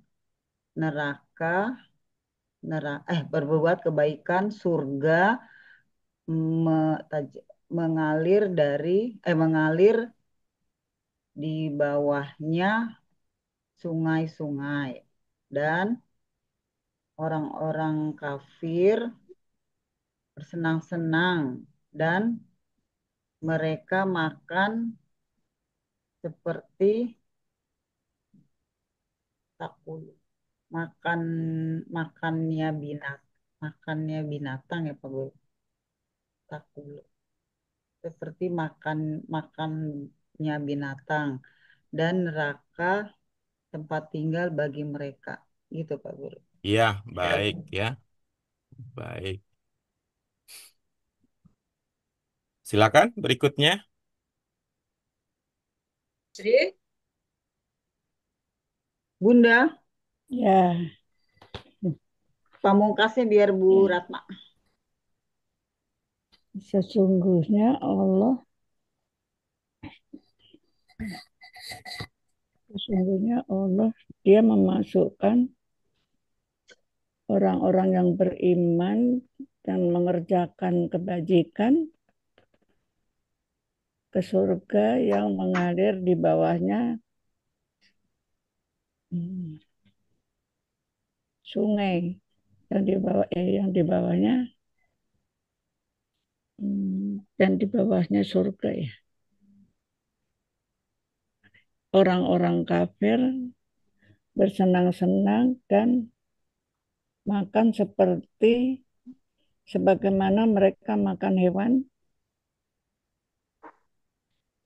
Speaker 3: berbuat kebaikan surga mengalir di bawahnya sungai-sungai, dan orang-orang kafir bersenang-senang dan mereka makan seperti takul makannya binatang ya Pak Guru. Takul seperti makannya binatang, dan neraka tempat tinggal bagi mereka, gitu Pak Guru.
Speaker 1: Iya, baik ya. Baik. Silakan berikutnya.
Speaker 6: Sri.
Speaker 3: Bunda,
Speaker 4: Ya,
Speaker 3: pamungkasnya biar Bu
Speaker 4: ya.
Speaker 3: Ratna.
Speaker 4: Sesungguhnya Allah dia memasukkan orang-orang yang beriman dan mengerjakan kebajikan ke surga yang mengalir di bawahnya sungai, yang di bawahnya dan di bawahnya surga ya. Orang-orang kafir bersenang-senang dan makan sebagaimana mereka makan hewan,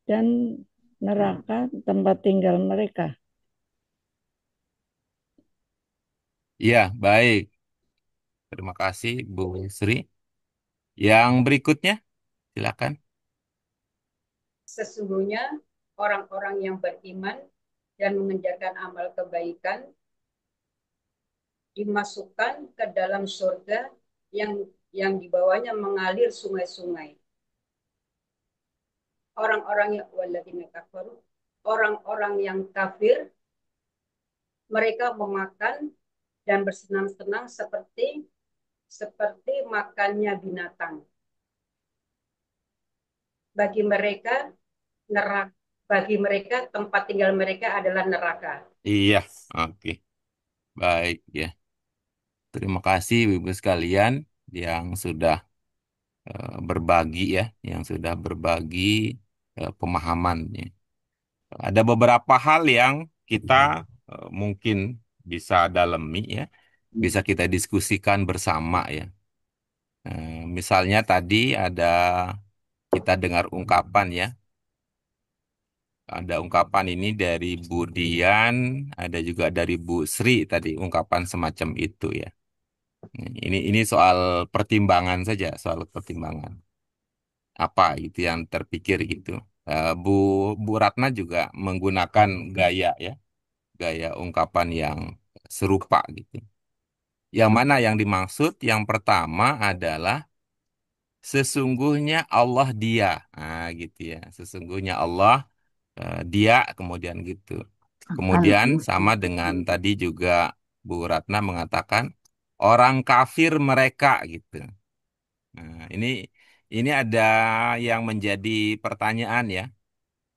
Speaker 4: dan neraka tempat tinggal mereka.
Speaker 1: Iya, baik. Terima kasih, Bu Sri. Yang berikutnya, silakan.
Speaker 6: Sesungguhnya orang-orang yang beriman dan mengerjakan amal kebaikan dimasukkan ke dalam surga yang di bawahnya mengalir sungai-sungai. orang-orang yang walladzina kafaru, orang-orang yang kafir, mereka memakan dan bersenang-senang seperti makannya binatang. Bagi mereka neraka, bagi mereka tempat tinggal mereka adalah neraka.
Speaker 1: Iya, oke. Baik ya. Terima kasih Ibu sekalian yang sudah berbagi ya, yang sudah berbagi pemahamannya. Ada beberapa hal yang kita mungkin bisa dalami ya, bisa kita diskusikan bersama ya. Misalnya tadi ada kita dengar ungkapan ya, ada ungkapan ini dari Bu Dian, ada juga dari Bu Sri tadi ungkapan semacam itu ya. Ini soal pertimbangan saja, soal pertimbangan. Apa itu yang terpikir gitu. Bu Bu Ratna juga menggunakan gaya ya, gaya ungkapan yang serupa gitu. Yang mana yang dimaksud? Yang pertama adalah sesungguhnya Allah dia. Nah, gitu ya. Sesungguhnya Allah dia kemudian gitu.
Speaker 2: Akan
Speaker 1: Kemudian sama dengan tadi juga Bu Ratna mengatakan orang kafir mereka gitu. Nah, ini ada yang menjadi pertanyaan ya.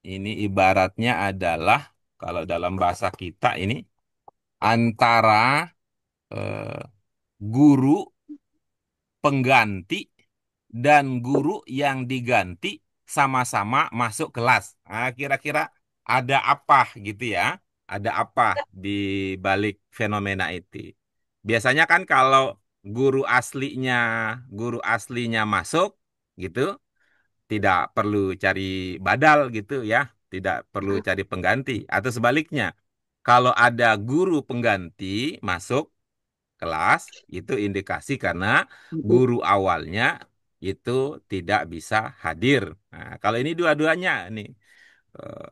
Speaker 1: Ini ibaratnya adalah kalau dalam bahasa kita ini antara eh, guru pengganti dan guru yang diganti sama-sama masuk kelas. Nah, kira-kira ada apa gitu ya? Ada apa di balik fenomena itu? Biasanya kan kalau guru aslinya guru aslinya masuk gitu, tidak perlu cari badal gitu ya, tidak perlu cari pengganti atau sebaliknya. Kalau ada guru pengganti masuk kelas, itu indikasi karena guru awalnya itu tidak bisa hadir. Nah, kalau ini dua-duanya nih, eh,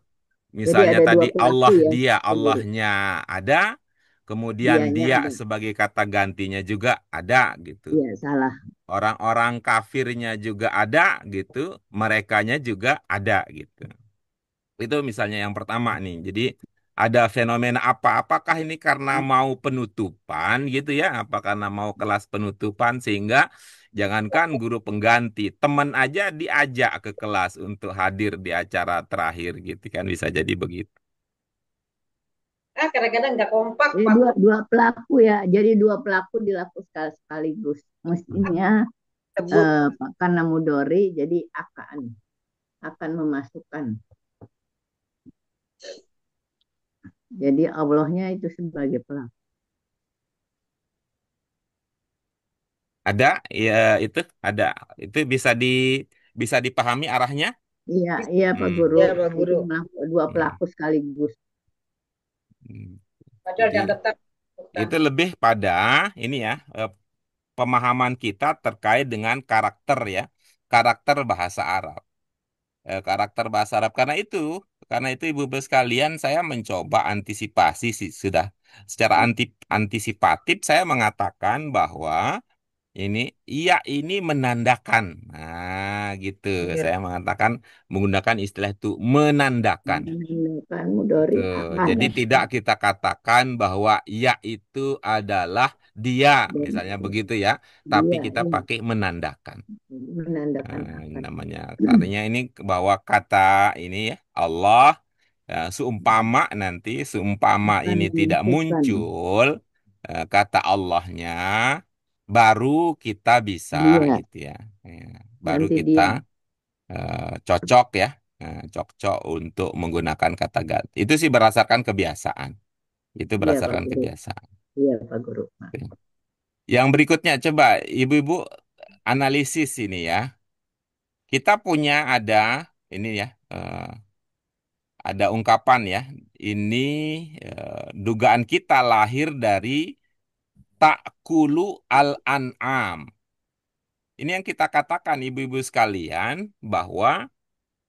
Speaker 2: Jadi
Speaker 1: misalnya
Speaker 2: ada
Speaker 1: tadi
Speaker 2: dua pelaku
Speaker 1: Allah
Speaker 2: ya,
Speaker 1: dia,
Speaker 2: Pak Guru.
Speaker 1: Allahnya ada, kemudian
Speaker 2: Dianya
Speaker 1: dia
Speaker 2: ada.
Speaker 1: sebagai kata gantinya juga ada gitu.
Speaker 2: Iya, salah.
Speaker 1: Orang-orang kafirnya juga ada gitu, merekanya juga ada gitu. Itu misalnya yang pertama nih. Jadi ada fenomena apa? Apakah ini karena mau penutupan gitu ya? Apa karena mau kelas penutupan sehingga jangankan guru pengganti, teman aja diajak ke kelas untuk hadir di acara terakhir gitu kan bisa jadi begitu.
Speaker 6: Kadang-kadang nggak kompak,
Speaker 2: Jadi
Speaker 6: Pak.
Speaker 2: dua pelaku ya. Jadi dua pelaku dilakukan sekaligus. Mestinya
Speaker 6: Sebut.
Speaker 2: karena mudori jadi akan memasukkan. Jadi Allahnya itu sebagai pelaku.
Speaker 1: Ada ya ada itu bisa dipahami arahnya.
Speaker 2: Iya, iya Pak
Speaker 1: Hmm.
Speaker 2: Guru.
Speaker 6: Ya, Pak
Speaker 2: Itu
Speaker 6: Guru.
Speaker 2: dua
Speaker 1: Hmm.
Speaker 2: pelaku sekaligus.
Speaker 1: Hmm.
Speaker 6: Padahal
Speaker 1: Jadi
Speaker 6: dan tetap.
Speaker 1: itu lebih pada ini ya pemahaman kita terkait dengan karakter ya, karakter bahasa Arab. Karakter bahasa Arab karena itu ibu-ibu sekalian saya mencoba antisipasi sih sudah secara antisipatif saya mengatakan bahwa ini iya ini menandakan. Nah, gitu.
Speaker 6: Iya.
Speaker 1: Saya mengatakan menggunakan istilah itu menandakan.
Speaker 2: Kan mudori
Speaker 1: Betul.
Speaker 2: akan
Speaker 1: Jadi
Speaker 2: ya.
Speaker 1: tidak kita katakan bahwa ya itu adalah dia,
Speaker 2: Dan
Speaker 1: misalnya begitu ya, tapi
Speaker 2: dia
Speaker 1: kita pakai menandakan.
Speaker 2: menandakan
Speaker 1: Ini
Speaker 2: akan.
Speaker 1: namanya karena ini bahwa kata ini ya Allah ya, seumpama
Speaker 2: Akan
Speaker 1: ini tidak
Speaker 2: memasukkan
Speaker 1: muncul kata Allahnya baru kita bisa
Speaker 2: dia.
Speaker 1: gitu ya. Ya, baru
Speaker 2: Nanti
Speaker 1: kita
Speaker 2: dia.
Speaker 1: cocok ya, cocok untuk menggunakan kata ganti. Itu sih berdasarkan kebiasaan. Itu
Speaker 2: Iya Pak
Speaker 1: berdasarkan
Speaker 2: Guru.
Speaker 1: kebiasaan.
Speaker 2: Iya Pak Guru.
Speaker 1: Yang berikutnya coba ibu-ibu analisis ini ya. Kita punya ini ya, ada ungkapan ya. Ini dugaan kita lahir dari ta'kulu al-an'am. Ini yang kita katakan ibu-ibu sekalian bahwa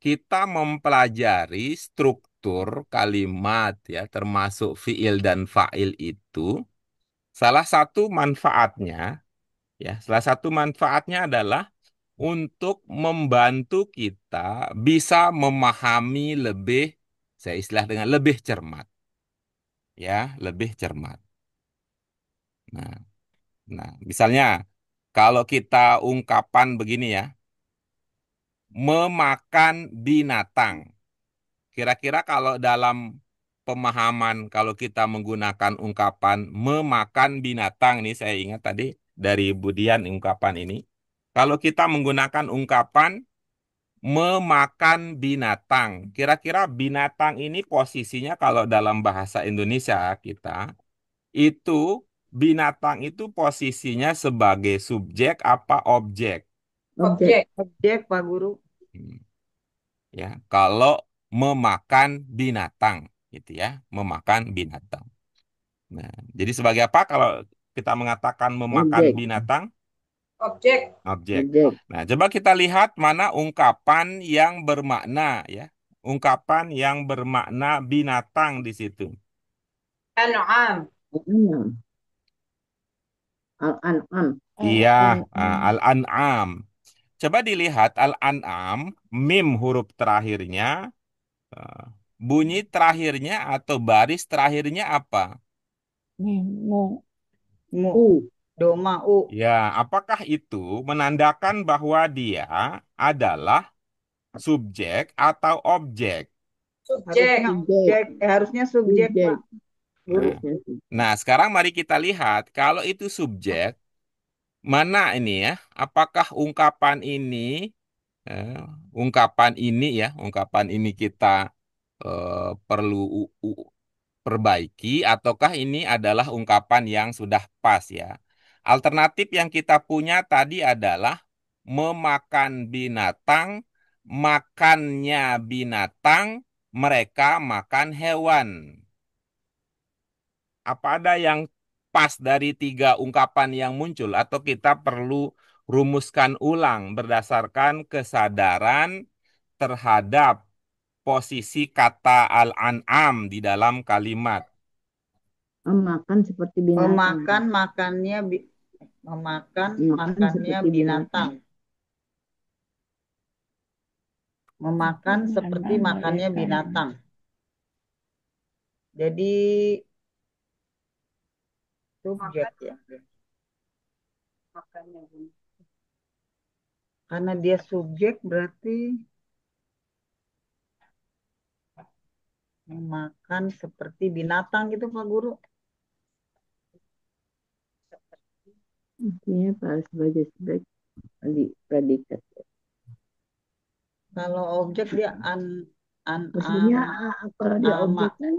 Speaker 1: kita mempelajari struktur kalimat ya termasuk fiil dan fa'il itu salah satu manfaatnya adalah untuk membantu kita bisa memahami lebih, saya istilah dengan lebih cermat, ya, lebih cermat. Nah, nah, misalnya kalau kita ungkapan begini ya, memakan binatang. Kira-kira kalau dalam pemahaman, kalau kita menggunakan ungkapan memakan binatang, nih saya ingat tadi dari Budian ungkapan ini. Kalau kita menggunakan ungkapan memakan binatang, kira-kira binatang ini posisinya kalau dalam bahasa Indonesia kita, itu binatang itu posisinya sebagai subjek apa objek?
Speaker 2: Objek.
Speaker 3: Objek, Pak Guru.
Speaker 1: Hmm. Ya, kalau memakan binatang, gitu ya, memakan binatang. Nah, jadi sebagai apa kalau kita mengatakan memakan
Speaker 2: Objek.
Speaker 1: binatang?
Speaker 6: Objek.
Speaker 1: Objek.
Speaker 2: Objek.
Speaker 1: Nah, coba kita lihat mana ungkapan yang bermakna, ya, ungkapan yang bermakna binatang di situ.
Speaker 6: An'am.
Speaker 2: Al-An'am. Al-An'am.
Speaker 1: Iya,
Speaker 4: Al-An'am.
Speaker 1: al-an'am. Coba dilihat al-an'am, mim huruf terakhirnya, eh, bunyi terakhirnya atau baris terakhirnya apa?
Speaker 4: Mu.
Speaker 3: Mu.
Speaker 2: U.
Speaker 3: Doma U.
Speaker 1: Ya, apakah itu menandakan bahwa dia adalah subjek atau objek?
Speaker 6: Subjek.
Speaker 3: Harusnya
Speaker 2: Subjek.
Speaker 3: objek. Harusnya subjek,
Speaker 2: Subjek.
Speaker 3: Pak Guru.
Speaker 1: Nah, nah, sekarang mari kita lihat kalau itu subjek, mana ini ya? Apakah eh, ungkapan ini kita perlu perbaiki ataukah ini adalah ungkapan yang sudah pas ya? Alternatif yang kita punya tadi adalah memakan binatang, makannya binatang, mereka makan hewan. Apa ada yang pas dari tiga ungkapan yang muncul atau kita perlu rumuskan ulang berdasarkan kesadaran terhadap posisi kata al-an'am di dalam kalimat?
Speaker 2: Memakan seperti binatang.
Speaker 3: Memakan makannya memakan makannya
Speaker 2: seperti
Speaker 3: binatang. Memakan seperti makannya binatang. Jadi subjek ya. Karena dia subjek berarti memakan seperti binatang gitu Pak Guru.
Speaker 2: Intinya sebagai subjek di predikat.
Speaker 3: Kalau objek dia
Speaker 2: Maksudnya kalau dia
Speaker 3: ama.
Speaker 2: objek kan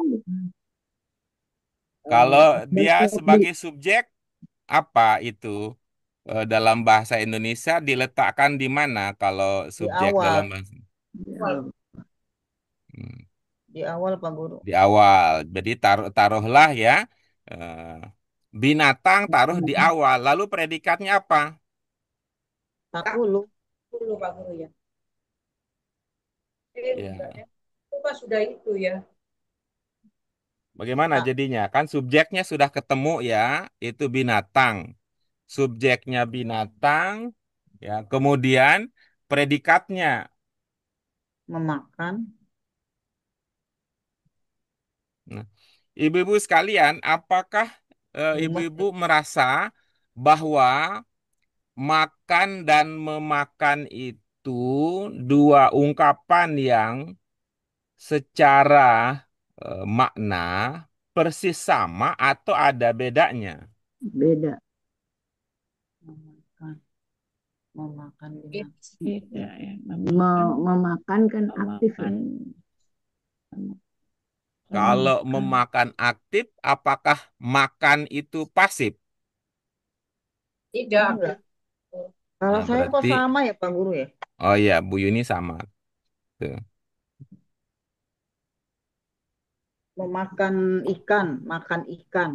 Speaker 1: Kalau dia
Speaker 2: harus
Speaker 1: sebagai subjek, apa itu dalam bahasa Indonesia diletakkan di mana kalau
Speaker 3: Di
Speaker 1: subjek
Speaker 3: awal.
Speaker 1: dalam bahasa? Hmm,
Speaker 3: Di awal Pak Guru.
Speaker 1: di awal. Jadi taruhlah ya, eh, binatang taruh di awal. Lalu predikatnya apa?
Speaker 3: Takulu.
Speaker 6: Dulu Pak Guru ya.
Speaker 1: Ya.
Speaker 6: Itu kan sudah itu ya.
Speaker 1: Bagaimana
Speaker 3: Tak.
Speaker 1: jadinya? Kan subjeknya sudah ketemu ya, itu binatang. Subjeknya binatang, ya. Kemudian predikatnya.
Speaker 3: Memakan.
Speaker 1: Nah, ibu-ibu sekalian, apakah ibu-ibu merasa bahwa makan dan memakan itu dua ungkapan yang secara makna persis sama atau ada bedanya?
Speaker 2: beda.
Speaker 3: Memakan binatang.
Speaker 4: Tidak ya.
Speaker 2: Memakan kan aktif ya.
Speaker 1: Kalau memakan aktif, apakah makan itu pasif?
Speaker 6: Tidak.
Speaker 3: Kalau
Speaker 1: Nah,
Speaker 3: saya kok
Speaker 1: berarti,
Speaker 3: sama ya Pak Guru ya?
Speaker 1: oh iya, Bu Yuni sama. Tuh.
Speaker 3: Memakan ikan, makan ikan.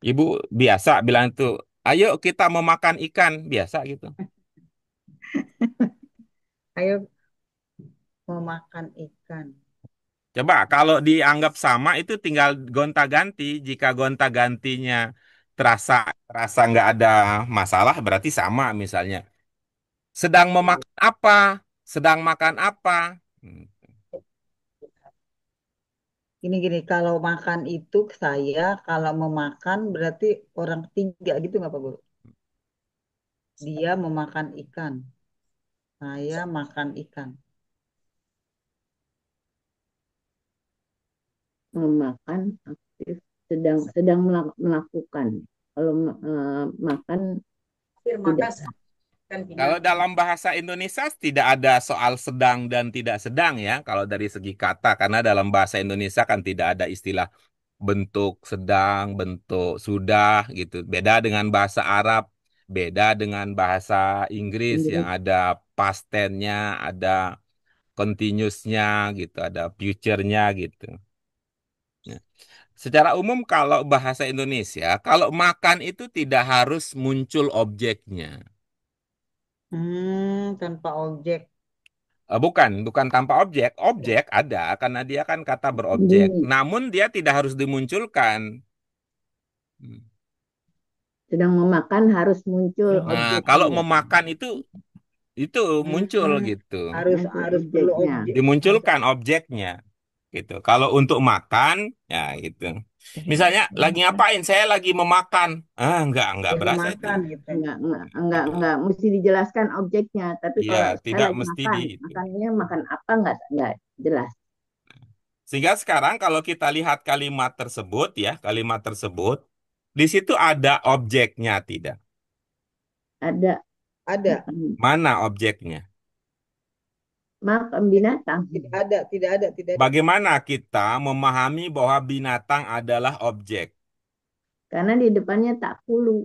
Speaker 1: Ibu biasa bilang itu, ayo kita memakan ikan, biasa gitu.
Speaker 3: Ayo memakan ikan.
Speaker 1: Coba kalau dianggap sama itu tinggal gonta-ganti. Jika gonta-gantinya terasa terasa nggak ada masalah, berarti sama misalnya. Sedang memakan apa? Sedang makan apa? Hmm.
Speaker 3: Gini-gini, kalau makan itu saya, kalau memakan berarti orang ketiga gitu nggak Pak Guru? Dia memakan ikan, saya makan ikan.
Speaker 2: Memakan aktif sedang sedang melakukan. Kalau makan
Speaker 6: Makan
Speaker 2: tidak.
Speaker 6: kan
Speaker 1: Kalau
Speaker 6: binatang.
Speaker 1: dalam bahasa Indonesia tidak ada soal sedang dan tidak sedang ya, kalau dari segi kata, karena dalam bahasa Indonesia kan tidak ada istilah bentuk sedang, bentuk sudah gitu. Beda dengan bahasa Arab, beda dengan bahasa Inggris yang
Speaker 2: Inggris.
Speaker 1: ada past tense-nya, ada continuous-nya gitu, ada future-nya gitu. Ya. Secara umum kalau bahasa Indonesia, kalau makan itu tidak harus muncul objeknya.
Speaker 3: Tanpa objek.
Speaker 1: Bukan tanpa objek. Objek ada karena dia kan kata berobjek.
Speaker 2: Di,
Speaker 1: Namun dia tidak harus dimunculkan. Hmm.
Speaker 2: sedang memakan harus muncul
Speaker 1: Nah, kalau
Speaker 2: objeknya.
Speaker 1: memakan itu muncul
Speaker 3: Hmm,
Speaker 1: gitu.
Speaker 3: harus
Speaker 2: Muncul
Speaker 3: harus perlu
Speaker 2: objeknya.
Speaker 3: objek.
Speaker 1: Dimunculkan objeknya gitu. Kalau untuk makan ya gitu. Misalnya lagi ngapain? Saya lagi memakan. Enggak
Speaker 3: Lagi
Speaker 1: berasa itu.
Speaker 3: makan gitu.
Speaker 2: Enggak, mesti dijelaskan objeknya. Tapi
Speaker 1: Iya,
Speaker 2: kalau saya
Speaker 1: tidak
Speaker 2: lagi
Speaker 1: mesti
Speaker 2: makan,
Speaker 1: di itu.
Speaker 2: makannya makan apa enggak jelas.
Speaker 1: Sehingga sekarang kalau kita lihat kalimat tersebut ya, kalimat tersebut di situ ada objeknya tidak?
Speaker 2: Ada
Speaker 3: Ada.
Speaker 1: Mana objeknya?
Speaker 2: makan binatang.
Speaker 3: Tidak ada, tidak ada, tidak ada.
Speaker 1: Bagaimana kita memahami bahwa binatang adalah objek?
Speaker 2: Karena di depannya takulu.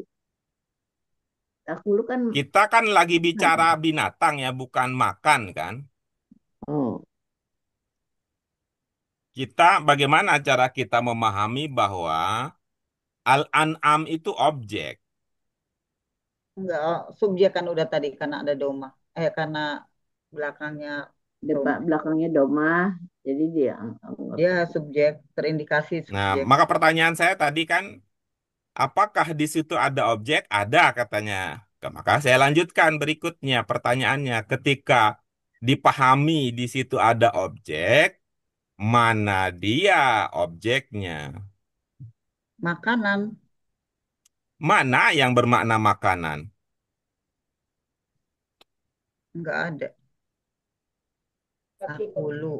Speaker 2: Takulu kan
Speaker 1: Kita kan lagi bicara binatang ya, bukan makan kan?
Speaker 2: oh,
Speaker 1: Bagaimana cara kita memahami bahwa al-an'am itu objek?
Speaker 3: Enggak, subjek kan udah tadi karena ada doma. Karena belakangnya doma.
Speaker 2: belakangnya domah, jadi dia anggap
Speaker 3: Dia subjek, terindikasi
Speaker 1: Nah,
Speaker 3: subjek.
Speaker 1: maka pertanyaan saya tadi kan, apakah di situ ada objek? Ada katanya. Maka saya lanjutkan berikutnya pertanyaannya. Ketika dipahami di situ ada objek, mana dia objeknya?
Speaker 3: Makanan
Speaker 1: Mana yang bermakna makanan?
Speaker 3: enggak ada.
Speaker 6: Tapi
Speaker 3: Akulu,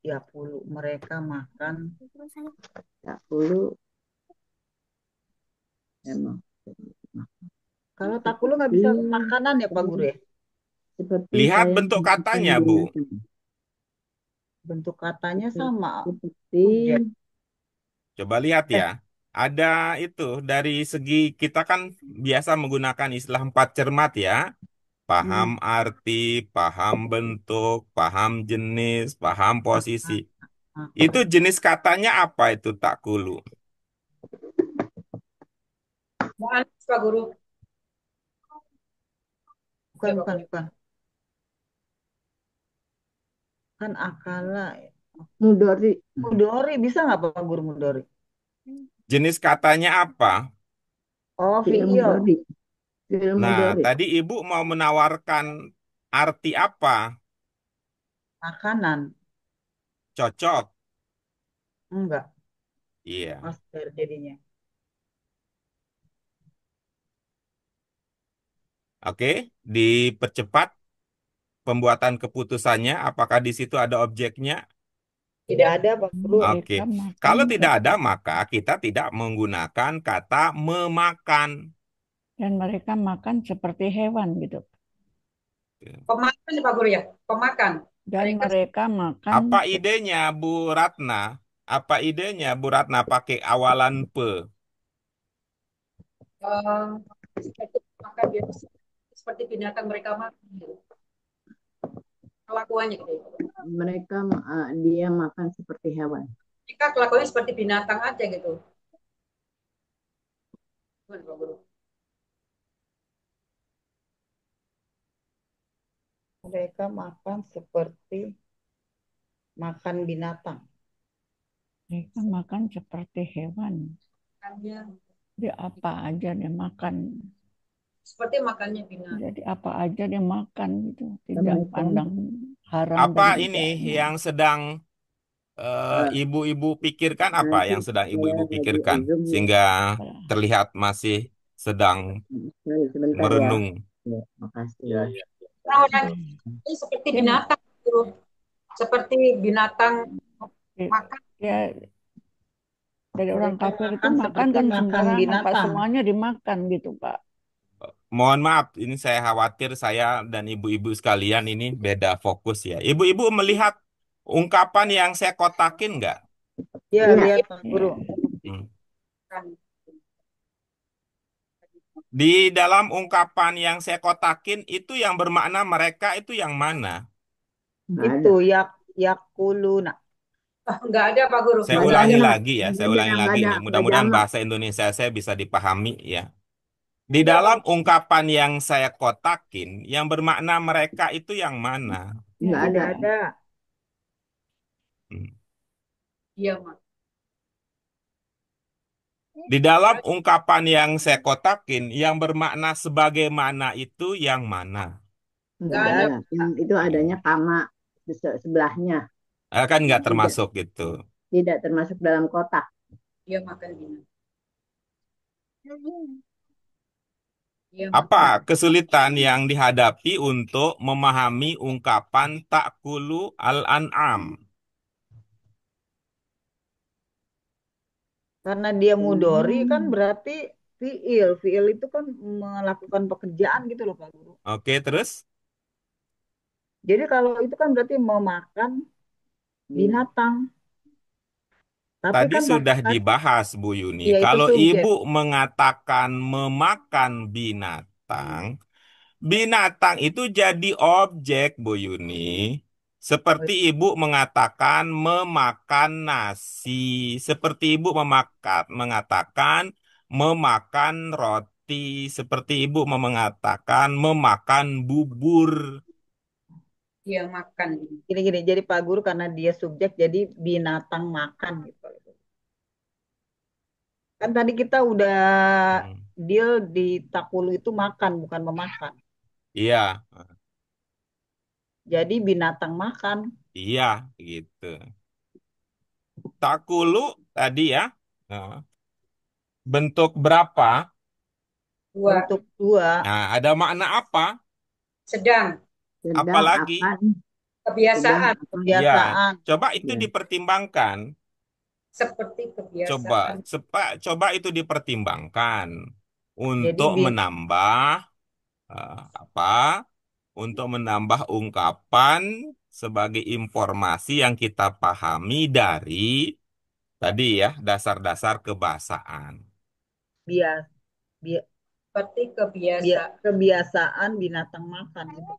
Speaker 3: ya pulu mereka makan.
Speaker 2: takulu emang
Speaker 3: Kalau takulu nggak bisa
Speaker 2: seperti
Speaker 3: makanan ya Pak Guru ya?
Speaker 2: seperti
Speaker 1: Lihat
Speaker 2: saya
Speaker 1: bentuk
Speaker 2: makan
Speaker 1: katanya, Bu.
Speaker 2: binatang.
Speaker 3: Bentuk katanya sama
Speaker 2: Seperti
Speaker 3: subjek.
Speaker 1: Coba lihat ya. Ada itu dari segi kita kan biasa menggunakan istilah empat cermat ya. Paham arti, paham bentuk, paham jenis, paham posisi. Itu jenis katanya apa itu takulu?
Speaker 6: Mu'anas Pak Guru.
Speaker 3: Bukan, bukan, bukan. Kan akala.
Speaker 2: mudori,
Speaker 3: Mudori bisa nggak Pak Guru mudori?
Speaker 1: Jenis katanya apa?
Speaker 3: Oh,
Speaker 2: fi'il
Speaker 3: fiil.
Speaker 2: mudori, fi'il
Speaker 1: Nah,
Speaker 2: mudori.
Speaker 1: tadi Ibu mau menawarkan arti apa?
Speaker 3: Makanan.
Speaker 1: Cocok.
Speaker 3: Enggak,
Speaker 1: Iya.
Speaker 3: master jadinya.
Speaker 1: Oke, dipercepat pembuatan keputusannya. Apakah di situ ada objeknya?
Speaker 3: Tidak ada Pak Guru.
Speaker 1: Oke. Kalau tidak ada, maka kita tidak menggunakan kata memakan.
Speaker 4: Dan mereka makan seperti hewan gitu.
Speaker 6: Pemakan Pak Guru ya, pemakan.
Speaker 4: Dan mereka makan
Speaker 1: Apa idenya, Bu Ratna? Apa idenya, Bu Ratna pakai awalan pe?
Speaker 6: Seperti makan dia seperti binatang mereka makan. Gitu. Kelakuannya gitu.
Speaker 2: Mereka dia makan seperti hewan.
Speaker 6: Mereka kelakuannya seperti binatang aja gitu. Gimana, Pak Guru?
Speaker 3: Mereka makan seperti makan binatang.
Speaker 4: mereka makan seperti hewan.
Speaker 6: Makannya
Speaker 4: Dia apa aja dia makan.
Speaker 6: seperti makannya binatang.
Speaker 4: Jadi apa aja dia makan gitu, tidak
Speaker 2: Sama
Speaker 4: pandang haram
Speaker 1: Apa
Speaker 4: dan
Speaker 1: ini
Speaker 4: tidaknya.
Speaker 1: yang sedang
Speaker 2: eh,
Speaker 1: ibu-ibu pikirkan, apa
Speaker 2: nanti
Speaker 1: yang sedang
Speaker 2: saya
Speaker 1: ibu-ibu
Speaker 2: lagi
Speaker 1: pikirkan
Speaker 2: Zoom nih.
Speaker 1: sehingga terlihat masih sedang
Speaker 2: Sebentar ya.
Speaker 1: merenung?
Speaker 2: Ya, makasih.
Speaker 6: Orang-orang ini seperti
Speaker 4: Ya,
Speaker 6: binatang, Guru. Seperti binatang makan.
Speaker 4: ya dari orang
Speaker 3: Mereka
Speaker 4: kafir itu
Speaker 3: makan
Speaker 4: makan
Speaker 3: seperti
Speaker 4: kan
Speaker 3: makan
Speaker 4: sembarangan, Pak,
Speaker 3: binatang.
Speaker 4: semuanya dimakan gitu, Pak.
Speaker 1: Mohon maaf, ini saya khawatir saya dan ibu-ibu sekalian ini beda fokus ya. Ibu-ibu melihat ungkapan yang saya kotakin nggak?
Speaker 3: Ya,
Speaker 2: Iya,
Speaker 3: lihat Pak
Speaker 4: Ya,
Speaker 3: Guru.
Speaker 1: Hmm. Di dalam ungkapan yang saya kotakin itu yang bermakna mereka itu yang mana?
Speaker 2: nggak ada.
Speaker 3: Itu yakuluna.
Speaker 6: Nggak ada Pak Guru.
Speaker 1: Saya
Speaker 2: Nggak
Speaker 1: ulangi
Speaker 2: ada,
Speaker 1: lagi ya, saya ulangi
Speaker 2: nggak
Speaker 1: lagi
Speaker 2: ada,
Speaker 1: nih.
Speaker 2: nggak
Speaker 1: Mudah-mudahan
Speaker 2: jamak.
Speaker 1: bahasa Indonesia saya bisa dipahami ya. Di
Speaker 6: Iya,
Speaker 1: dalam
Speaker 6: Pak.
Speaker 1: ungkapan yang saya kotakin, yang bermakna mereka itu yang mana?
Speaker 2: Nggak ada.
Speaker 3: Tidak ada.
Speaker 1: Hmm.
Speaker 6: Iya, Mak.
Speaker 1: Di dalam ungkapan yang saya kotakin, yang bermakna sebagaimana itu yang mana?
Speaker 2: Nggak
Speaker 6: Nggak
Speaker 2: ada.
Speaker 6: ada.
Speaker 2: Itu adanya kama sebelahnya.
Speaker 1: Kan nggak
Speaker 2: Tidak,
Speaker 1: termasuk gitu.
Speaker 2: tidak termasuk dalam kotak.
Speaker 6: Dia makan binatang. Dia
Speaker 1: Apa
Speaker 6: makan.
Speaker 1: kesulitan yang dihadapi untuk memahami ungkapan ta'kulu al-an'am?
Speaker 3: Karena dia mudori kan
Speaker 2: Hmm.
Speaker 3: berarti fiil. Fiil itu kan melakukan pekerjaan gitu loh Pak Guru.
Speaker 1: Oke, terus?
Speaker 3: Jadi kalau itu kan berarti memakan binatang. Tapi
Speaker 1: Tadi
Speaker 3: kan
Speaker 1: sudah
Speaker 3: makan
Speaker 1: dibahas, Bu Yuni.
Speaker 3: ya itu
Speaker 1: Kalau
Speaker 3: subjek.
Speaker 1: ibu mengatakan memakan binatang, binatang itu jadi objek, Bu Yuni. Seperti ibu mengatakan memakan nasi, seperti ibu mengatakan memakan roti, seperti ibu mengatakan memakan bubur.
Speaker 6: Dia makan.
Speaker 3: Gini-gini. Jadi Pak Guru karena dia subjek jadi binatang makan gitu. Kan tadi kita udah
Speaker 1: Hmm.
Speaker 3: deal di takulu itu makan bukan memakan.
Speaker 1: Iya,
Speaker 3: Jadi binatang makan
Speaker 1: iya, gitu. Takulu tadi ya, nah, bentuk berapa?
Speaker 6: Dua.
Speaker 3: bentuk dua.
Speaker 1: Nah, ada makna apa?
Speaker 6: Sedang.
Speaker 2: Sedang
Speaker 1: Apalagi?
Speaker 2: akan, sedang
Speaker 6: Kebiasaan.
Speaker 2: akan.
Speaker 1: Ya,
Speaker 3: Kebiasaan.
Speaker 1: coba itu
Speaker 2: Ya.
Speaker 1: dipertimbangkan.
Speaker 6: Seperti
Speaker 1: Coba,
Speaker 6: kebiasaan.
Speaker 1: coba itu dipertimbangkan
Speaker 3: Jadi
Speaker 1: untuk menambah apa? Untuk menambah ungkapan sebagai informasi yang kita pahami dari tadi ya, dasar-dasar kebahasaan.
Speaker 3: bias, bi-
Speaker 6: Seperti kebiasaan.
Speaker 3: kebiasaan binatang makan gitu.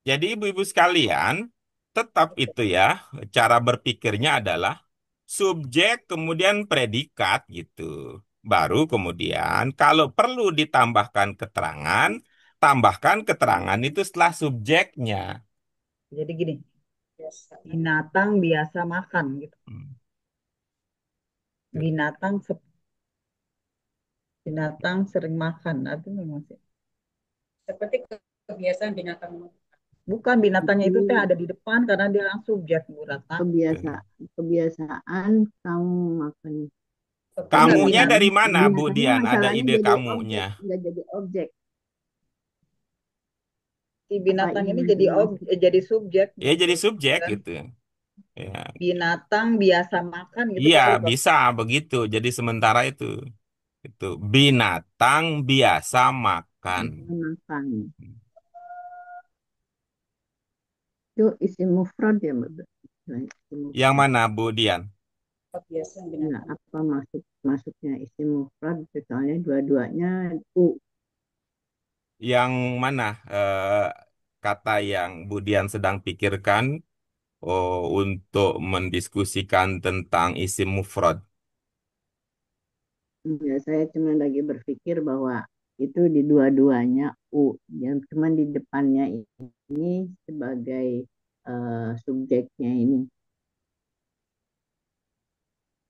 Speaker 1: Jadi ibu-ibu sekalian, tetap itu ya, cara berpikirnya adalah subjek kemudian predikat gitu. Baru kemudian kalau perlu ditambahkan keterangan, tambahkan keterangan itu setelah subjeknya.
Speaker 3: Jadi gini,
Speaker 6: Kebiasaan.
Speaker 3: binatang biasa makan gitu.
Speaker 1: Hmm.
Speaker 3: Binatang binatang sering makan. Itu memang sih.
Speaker 6: Seperti kebiasaan binatang.
Speaker 3: Bukan binatangnya itu teh
Speaker 2: Jadi
Speaker 3: ada di depan karena dia langsung subjek Bu Ratna.
Speaker 2: kebiasaan kamu makan. Enggak,
Speaker 1: Kamunya dari mana, Bu
Speaker 2: binatangnya
Speaker 1: Dian? Ada
Speaker 2: masalahnya
Speaker 1: ide
Speaker 2: jadi
Speaker 1: kamunya?
Speaker 2: objek, nggak jadi objek.
Speaker 3: Si
Speaker 2: Apa
Speaker 3: binatang ini
Speaker 2: ini
Speaker 3: jadi subjek
Speaker 1: Ya
Speaker 3: Bu.
Speaker 1: jadi subjek
Speaker 3: Kan?
Speaker 1: gitu. Ya.
Speaker 3: Binatang biasa makan gitu
Speaker 1: Iya,
Speaker 3: kali Pak.
Speaker 1: bisa begitu. Jadi sementara itu binatang biasa makan.
Speaker 2: makan. Itu isim mufrad ya, Mbak. Nah, isim
Speaker 1: Yang
Speaker 2: mufrad.
Speaker 1: mana, Bu Dian?
Speaker 6: Kebiasaan
Speaker 2: Nah,
Speaker 6: binatang.
Speaker 2: apa maksudnya isim mufrad? Soalnya dua-duanya u.
Speaker 1: Yang mana kata yang Bu Dian sedang pikirkan untuk mendiskusikan tentang isim mufrad?
Speaker 2: Ya, saya cuma lagi berpikir bahwa itu di dua-duanya u. Yang cuma di depannya ini sebagai subjeknya ini.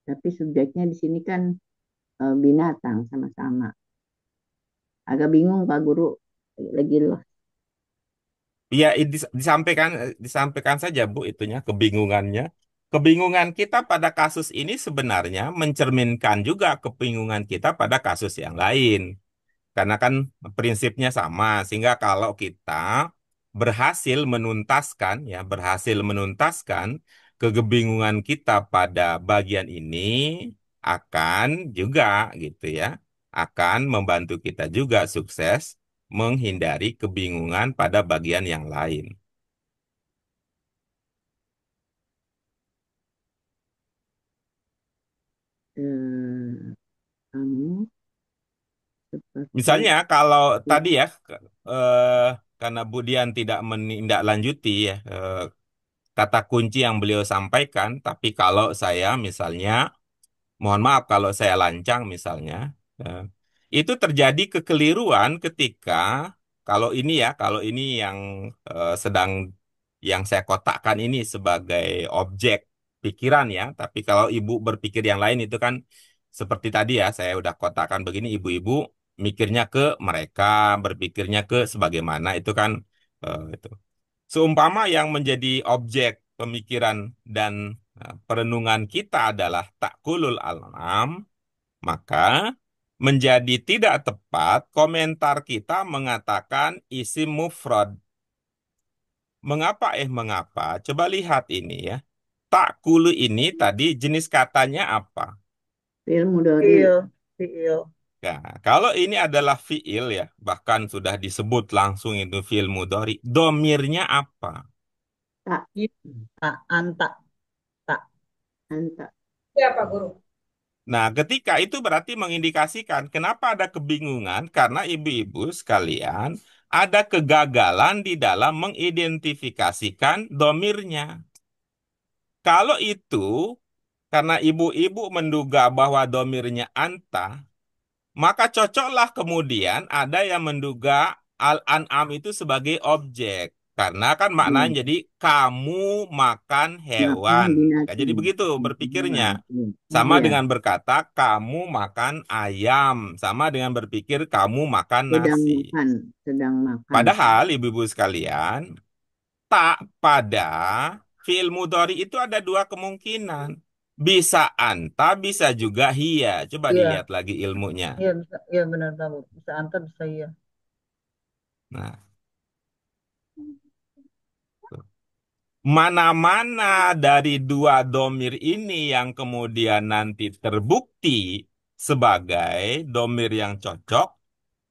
Speaker 2: Tapi subjeknya di sini kan binatang sama-sama. Agak bingung Pak Guru, lagi loh.
Speaker 1: Ya, disampaikan disampaikan saja Bu itunya kebingungannya. Kebingungan kita pada kasus ini sebenarnya mencerminkan juga kebingungan kita pada kasus yang lain. Karena kan prinsipnya sama, sehingga kalau kita berhasil menuntaskan kebingungan kita pada bagian ini akan juga gitu ya, akan membantu kita juga sukses menghindari kebingungan pada bagian yang lain.
Speaker 2: Eh, kamu seperti
Speaker 1: Misalnya kalau tadi ya, eh, karena Budian tidak menindaklanjuti ya, kata kunci yang beliau sampaikan, tapi kalau saya misalnya, mohon maaf kalau saya lancang misalnya, eh, itu terjadi kekeliruan ketika kalau ini yang sedang yang saya kotakkan ini sebagai objek pikiran ya, tapi kalau ibu berpikir yang lain itu kan seperti tadi ya, saya udah kotakkan begini, ibu-ibu mikirnya ke mereka, berpikirnya ke sebagaimana itu kan itu. Seumpama yang menjadi objek pemikiran dan perenungan kita adalah takulul alam, maka menjadi tidak tepat komentar kita mengatakan isim mufrad. Mengapa? Coba lihat ini ya. Takulu ini tadi jenis katanya apa?
Speaker 2: fi'il mudhari.
Speaker 3: Fiil, fiil.
Speaker 1: Nah, kalau ini adalah fiil ya, bahkan sudah disebut langsung itu fiil mudhari. Domirnya apa?
Speaker 2: Tak,
Speaker 3: Tak, anta, tak.
Speaker 2: anta.
Speaker 6: Ya Pak Guru.
Speaker 1: Nah, ketika itu berarti mengindikasikan kenapa ada kebingungan karena ibu-ibu sekalian ada kegagalan di dalam mengidentifikasikan domirnya. Kalau itu karena ibu-ibu menduga bahwa domirnya anta, maka cocoklah kemudian ada yang menduga al-an'am itu sebagai objek. Karena kan maknanya
Speaker 2: Iya.
Speaker 1: jadi kamu makan
Speaker 2: Makan
Speaker 1: hewan. Nah, jadi
Speaker 2: binatang.
Speaker 1: begitu berpikirnya.
Speaker 2: Hewan. Iya.
Speaker 1: Sama
Speaker 2: Iya.
Speaker 1: dengan berkata kamu makan ayam. Sama dengan berpikir kamu makan
Speaker 2: Sedang
Speaker 1: nasi.
Speaker 2: makan, sedang makan.
Speaker 1: Padahal ibu-ibu sekalian, tak pada fi'il mudhari itu ada dua kemungkinan. Bisa anta, bisa juga hia. Coba
Speaker 3: Iya,
Speaker 1: dilihat lagi ilmunya.
Speaker 3: iya bisa, iya benar kamu. Bisa anta, bisa iya.
Speaker 1: Nah, mana-mana dari dua domir ini yang kemudian nanti terbukti sebagai domir yang cocok,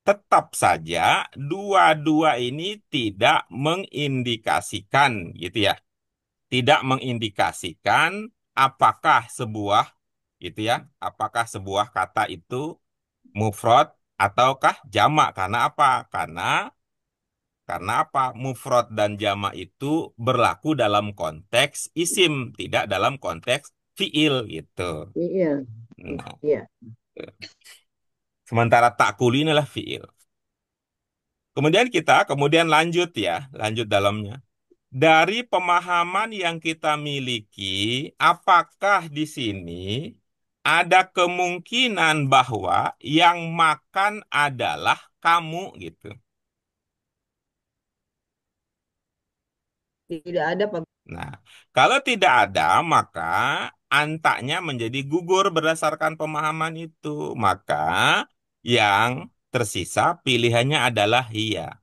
Speaker 1: tetap saja dua-dua ini tidak mengindikasikan, gitu ya. Tidak mengindikasikan apakah sebuah, gitu ya, apakah sebuah kata itu mufrad ataukah jamak. Karena apa? Karena apa? Mufrad dan jamak itu berlaku dalam konteks isim, tidak dalam konteks fiil gitu.
Speaker 2: Iya.
Speaker 1: Nah,
Speaker 2: Iya.
Speaker 1: sementara takul inilah fiil. Kemudian lanjut ya, lanjut dalamnya. Dari pemahaman yang kita miliki, apakah di sini ada kemungkinan bahwa yang makan adalah kamu gitu?
Speaker 3: Tidak ada Pak.
Speaker 1: Nah, kalau tidak ada, maka antaknya menjadi gugur berdasarkan pemahaman itu. Maka yang tersisa pilihannya adalah hia.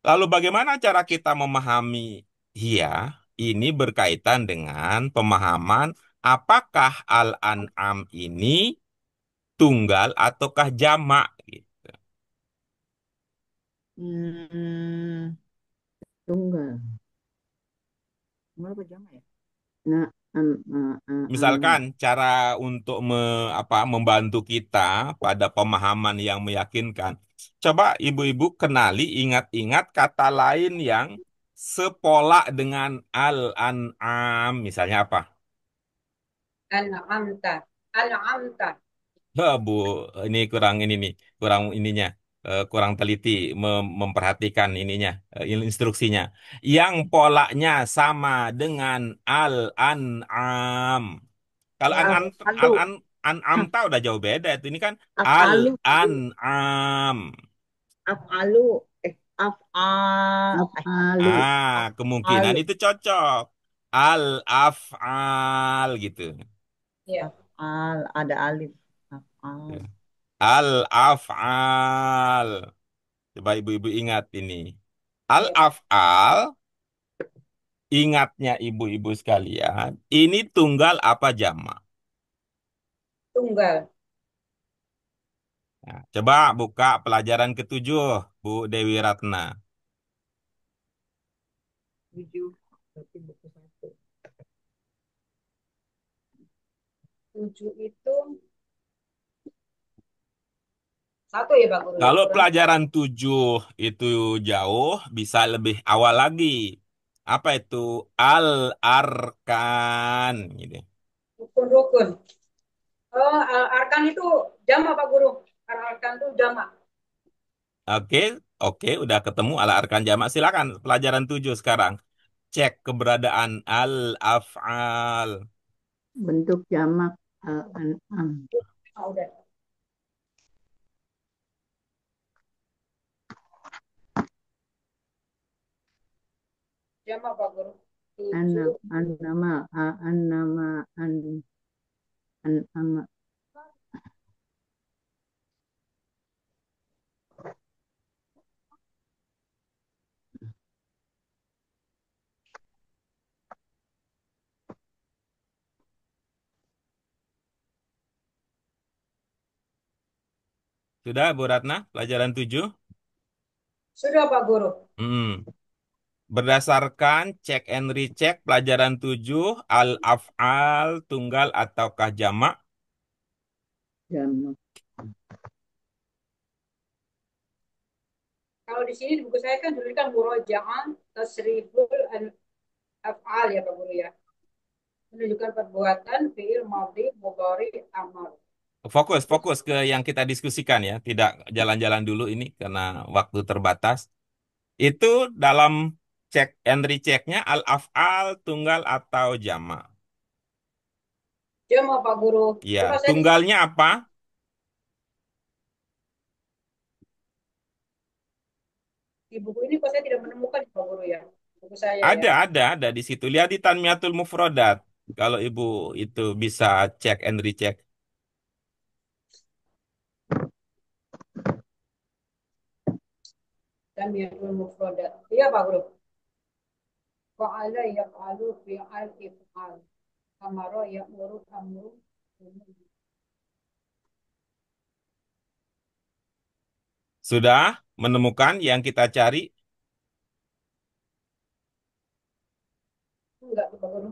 Speaker 1: Lalu bagaimana cara kita memahami hia? Ini berkaitan dengan pemahaman apakah al-an'am ini tunggal ataukah jamak gitu.
Speaker 3: Hmm,
Speaker 2: Tunggal.
Speaker 3: Kenapa jama ya?
Speaker 2: Nah,
Speaker 1: Misalkan cara untuk membantu kita pada pemahaman yang meyakinkan. Coba ibu-ibu kenali, ingat-ingat kata lain yang sepola dengan al-an'am. Misalnya apa?
Speaker 6: An'amta. An'amta.
Speaker 1: Bu, ini kurang ini nih, kurang ininya, kurang teliti memperhatikan ininya, instruksinya. Yang polanya sama dengan al-an'am. Kalau
Speaker 3: Al,
Speaker 1: an-an
Speaker 3: aldu,
Speaker 1: an-an An'am ta udah jauh beda itu. Ini kan
Speaker 3: Af'alu,
Speaker 1: al-an'am.
Speaker 3: af'alu, af'al,
Speaker 2: Apalu.
Speaker 1: Kemungkinan itu cocok. Al-af'al gitu.
Speaker 6: Iya.
Speaker 3: af'al, ada alif, af'al.
Speaker 1: Al-af'al. Coba ibu-ibu ingat ini.
Speaker 6: Iya.
Speaker 1: Al-af'al, ingatnya ibu-ibu sekalian, ini tunggal apa jamak?
Speaker 6: Tunggal.
Speaker 1: Nah, coba buka pelajaran ketujuh, Bu Dewi Ratna.
Speaker 3: 7, berarti buku 1.
Speaker 6: 7 itu satu ya Pak Guru ya.
Speaker 1: Kalau
Speaker 6: Kurang
Speaker 1: pelajaran 7 itu jauh, bisa lebih awal lagi. Apa itu? Al-arkan. Gitu.
Speaker 6: rukun-rukun. Oh, arkan itu jamak Pak Guru. Arkan itu jamak.
Speaker 1: Oke, oke, udah ketemu al-arkan jamak. Silakan pelajaran 7 sekarang. Cek keberadaan al-af'al.
Speaker 2: Bentuk jamak an'am.
Speaker 6: Udah. Jamak Pak Guru. 7.
Speaker 2: Annama annama an'ama.
Speaker 1: Sudah, Bu Ratna, pelajaran 7?
Speaker 6: Sudah Pak Guru.
Speaker 1: Berdasarkan cek and recheck pelajaran 7, al-af'al tunggal ataukah jamak?
Speaker 2: Jamak.
Speaker 6: Kalau di sini di buku saya kan tulisan murojaah tasriful af'al ya Pak Guru ya. Menunjukkan perbuatan fiil madhi mudhari amar.
Speaker 1: Fokus ke yang kita diskusikan ya, tidak jalan-jalan dulu ini karena waktu terbatas. Itu dalam cek and rechecknya al-af'al tunggal atau jamak.
Speaker 6: Jamak Pak Guru.
Speaker 1: Ya,
Speaker 6: Coba saya
Speaker 1: tunggalnya apa?
Speaker 6: di buku ini kok saya tidak menemukan Pak Guru ya. Buku saya ya.
Speaker 1: Ada di situ. Lihat di Tanmiyatul Mufrodat. Kalau ibu itu bisa cek and recheck.
Speaker 6: Dan Tanmiyatul Mufradat. Iya Pak Guru. Fa'ala yaf'alu fi'al if'al. Amara ya'muru amru.
Speaker 1: Sudah menemukan yang kita cari?
Speaker 6: Enggak Pak Guru.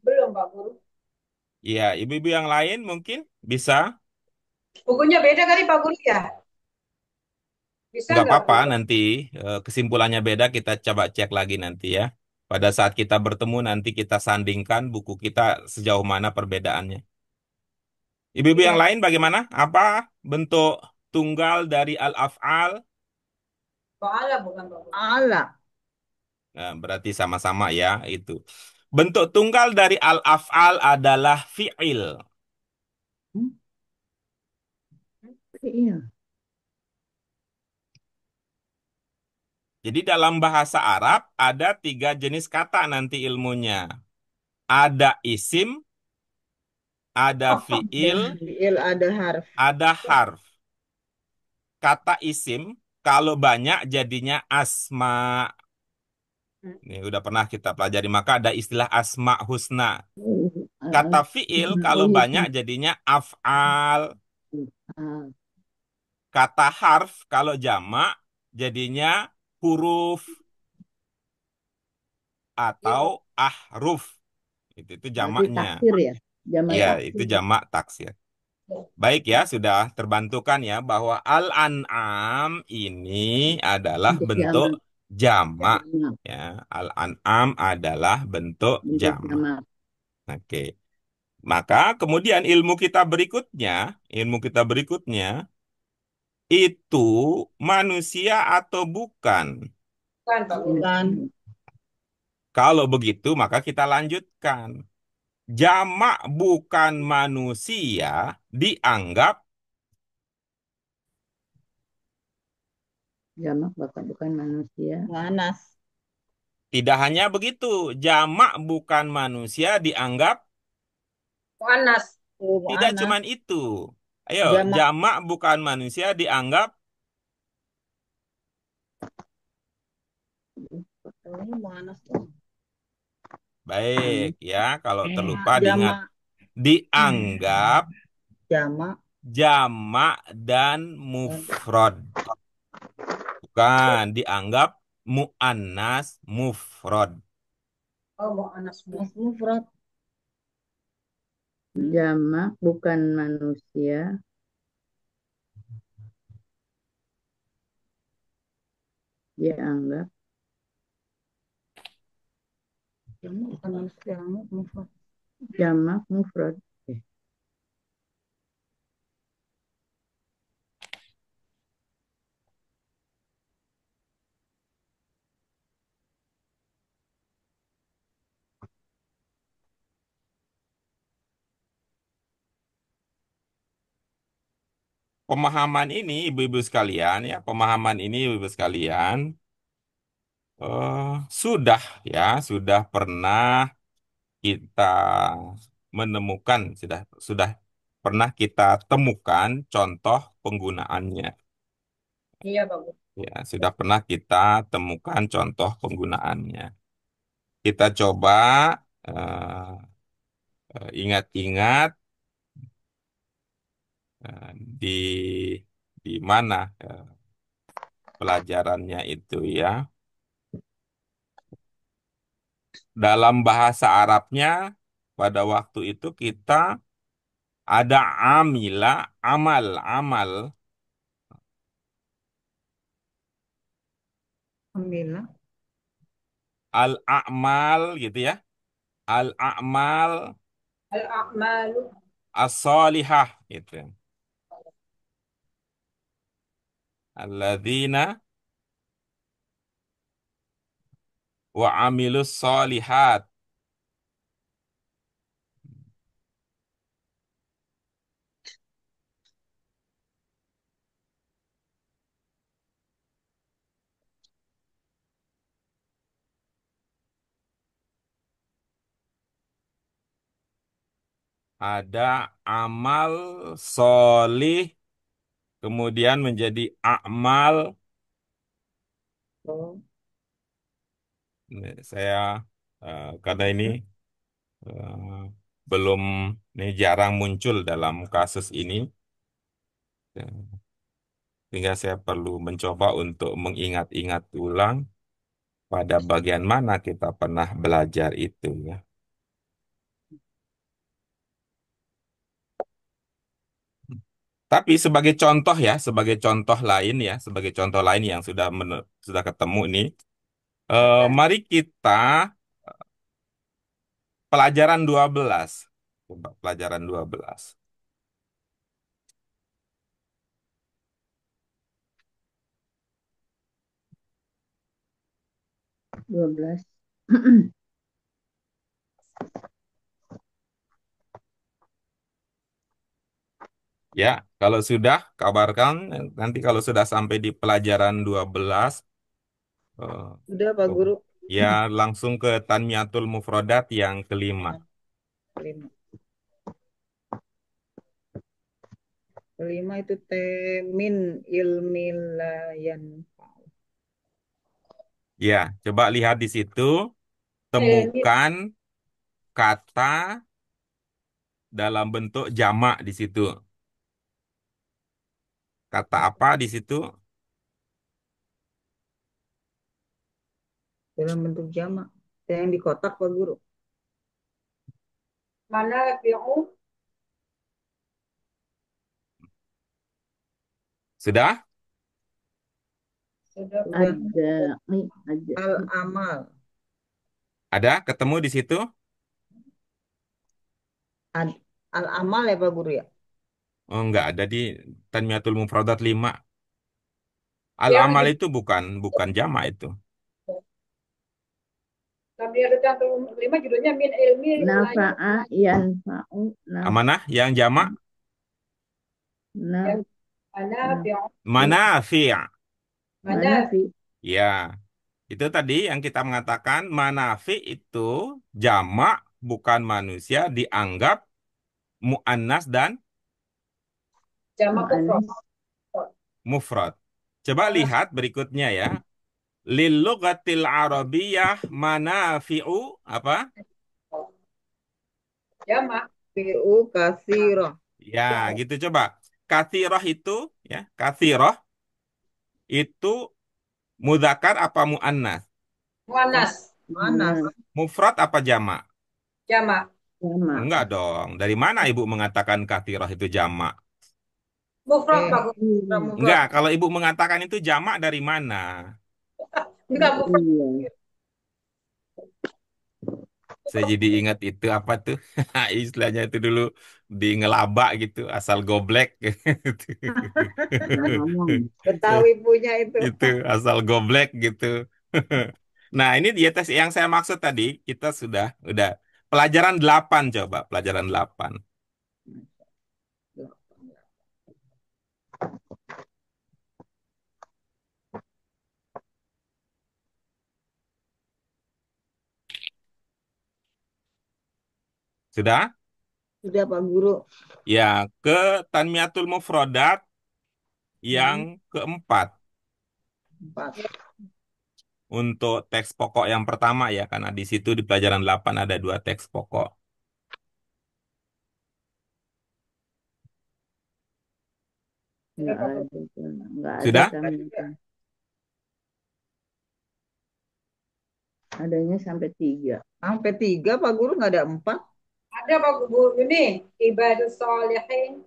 Speaker 6: Belum Pak Guru.
Speaker 1: Ya, ibu-ibu yang lain mungkin bisa.
Speaker 6: Bukunya beda kali Pak Guru ya. Bisa
Speaker 1: Nggak
Speaker 6: enggak Pak
Speaker 1: apa-apa,
Speaker 6: Guru?
Speaker 1: nanti kesimpulannya beda, kita coba cek lagi nanti ya. Pada saat kita bertemu nanti kita sandingkan buku kita sejauh mana perbedaannya. Ibu-ibu yang
Speaker 6: Iya.
Speaker 1: lain bagaimana? Apa bentuk tunggal dari al-af'al?
Speaker 6: Fa'ala bukan Pak Guru.
Speaker 3: Ala,
Speaker 1: Nah, berarti sama-sama ya itu. Bentuk tunggal dari al-af'al adalah fi'il.
Speaker 2: Iya.
Speaker 1: Jadi dalam bahasa Arab ada 3 jenis kata nanti ilmunya. Ada isim, ada
Speaker 3: ada
Speaker 1: fi'il,
Speaker 3: fiil, ada harf.
Speaker 1: ada harf. Kata isim kalau banyak jadinya asma. Ini udah pernah kita pelajari, maka ada istilah asma husna. Kata fi'il kalau banyak jadinya af'al. Kata harf kalau jamak jadinya huruf atau
Speaker 6: Iya.
Speaker 1: ahruf. Itu
Speaker 2: Berarti
Speaker 1: jamaknya.
Speaker 2: taksir ya. Jamak
Speaker 1: Ya,
Speaker 2: taksir.
Speaker 1: itu jamak taksir. Baik ya, sudah terbantukan ya bahwa al-an'am ini adalah
Speaker 2: Bentuk
Speaker 1: bentuk
Speaker 2: jamak.
Speaker 1: jamak.
Speaker 2: Jamak.
Speaker 1: Ya, al-an'am adalah bentuk
Speaker 2: Bentuk
Speaker 1: jamak.
Speaker 2: jamak.
Speaker 1: Oke. Maka kemudian ilmu kita berikutnya itu manusia atau bukan?
Speaker 6: Bukan Pak Guru.
Speaker 3: Bukan.
Speaker 1: Kalau begitu maka kita lanjutkan. Jamak bukan manusia dianggap
Speaker 2: Jamak bukan manusia.
Speaker 3: Mu'anas.
Speaker 1: tidak hanya begitu. Jamak bukan manusia dianggap
Speaker 6: Mu'annas.
Speaker 3: Oh,
Speaker 1: tidak
Speaker 3: mu'anas.
Speaker 1: cuman itu. Ayo,
Speaker 3: Jamak.
Speaker 1: jamak bukan manusia dianggap
Speaker 3: Ini mu'anas tuh.
Speaker 1: baik ya. Kalau terlupa diingat.
Speaker 3: Jamak.
Speaker 1: Dianggap
Speaker 3: Jamak.
Speaker 1: jamak dan mufrad. Bukan dianggap muannas mufrad.
Speaker 6: Oh, Mu'annas.
Speaker 3: Mas mufrad.
Speaker 2: Jamak bukan manusia. Dianggap
Speaker 3: Jamak bukan manusia. Mufrad.
Speaker 2: jamak mufrad.
Speaker 1: Pemahaman ini ibu-ibu sekalian ya, pemahaman ini ibu-ibu sekalian sudah pernah kita menemukan, sudah pernah kita temukan contoh penggunaannya.
Speaker 6: Iya, Pak Guru.
Speaker 1: Ya, sudah pernah kita temukan contoh penggunaannya. Kita coba eh, ingat-ingat di mana pelajarannya itu ya. Dalam bahasa Arabnya pada waktu itu kita ada amila, amal,
Speaker 3: Alhamdulillah.
Speaker 1: al-a'mal gitu ya. Al-a'mal
Speaker 6: Al-a'malu.
Speaker 1: as-salihah gitu. Alladzina wa amilus solihat. Ada amal solih, kemudian menjadi amal.
Speaker 3: Oh,
Speaker 1: Saya karena ini eh, belum ini jarang muncul dalam kasus ini, sehingga saya perlu mencoba untuk mengingat-ingat ulang pada bagian mana kita pernah belajar itu ya. Tapi sebagai contoh ya, sebagai contoh lain ya, sebagai contoh lain yang sudah ketemu nih, mari kita pelajaran 12. Coba pelajaran 12.
Speaker 2: 12.
Speaker 1: Ya, kalau sudah kabarkan nanti kalau sudah sampai di pelajaran 12 eh,
Speaker 3: udah Pak
Speaker 1: oh,
Speaker 3: Guru.
Speaker 1: ya langsung ke Tanmiyatul Mufrodat yang kelima.
Speaker 3: Kelima. Kelima itu temin ilmilayan.
Speaker 1: Ya, coba lihat di situ,
Speaker 6: Ini
Speaker 1: temukan kata dalam bentuk jamak di situ. Kata apa di situ?
Speaker 3: Dalam bentuk jamak. Yang di kotak Pak Guru.
Speaker 6: manafi'u.
Speaker 1: Sudah?
Speaker 6: Sudah, Pak.
Speaker 3: Udah.
Speaker 2: Ada.
Speaker 3: Al-amal.
Speaker 1: Ada ketemu di situ?
Speaker 3: Al-amal ya Pak Guru ya.
Speaker 1: Oh, enggak ada di Tanmiyatul Mufradat 5.
Speaker 6: Yang
Speaker 1: Al-amal
Speaker 6: di
Speaker 1: itu bukan jamak itu.
Speaker 6: Kemudian yang kelima judulnya min ilmi la
Speaker 2: Nafa'a yanfa'u
Speaker 1: Mana yang jamak?
Speaker 2: naf
Speaker 6: nafi'u
Speaker 1: Manafi'.
Speaker 2: manafi
Speaker 1: Ya, itu tadi yang kita mengatakan manafi itu jamak bukan manusia dianggap muannas dan
Speaker 6: jamak mufrad.
Speaker 2: mu'annas
Speaker 1: mufrad. Coba lihat berikutnya ya. Lil lughatil arabiyyah manafi'u apa?
Speaker 6: Jamak
Speaker 3: Fi'u kasiroh.
Speaker 1: Ya, gitu coba. Kathirah itu ya, kathirah itu mudzakkar apa muannas?
Speaker 6: muannas
Speaker 3: Manas.
Speaker 1: Mufrad apa jamak?
Speaker 6: jamak
Speaker 2: jamak
Speaker 1: Enggak dong. Dari mana ibu mengatakan kathirah itu jamak?
Speaker 6: mufrad
Speaker 3: Eh,
Speaker 6: Pak Guru.
Speaker 3: mufrad.
Speaker 1: Enggak, kalau ibu mengatakan itu jamak dari mana?
Speaker 6: Enggak mufrad.
Speaker 2: iya
Speaker 1: Saya jadi ingat itu apa tuh? Istilahnya itu dulu di ngelabak gitu, asal goblek.
Speaker 2: ngomong
Speaker 3: Betawi punya itu.
Speaker 1: Itu asal goblek gitu. Nah, ini dia tes yang saya maksud tadi, kita udah pelajaran 8 coba, pelajaran 8. Sudah?
Speaker 3: Sudah Pak Guru.
Speaker 1: Ya, ke Tanmiyatul Mufrodat yang keempat.
Speaker 3: 4.
Speaker 1: Untuk teks pokok yang pertama ya, karena di situ di pelajaran 8 ada 2 teks pokok.
Speaker 2: nggak ada nggak ada
Speaker 1: Sudah?
Speaker 2: tambahan adanya sampai 3
Speaker 3: Sampai 3 Pak Guru, nggak ada 4.
Speaker 6: Ada Pak Guru ini ibadus solihin.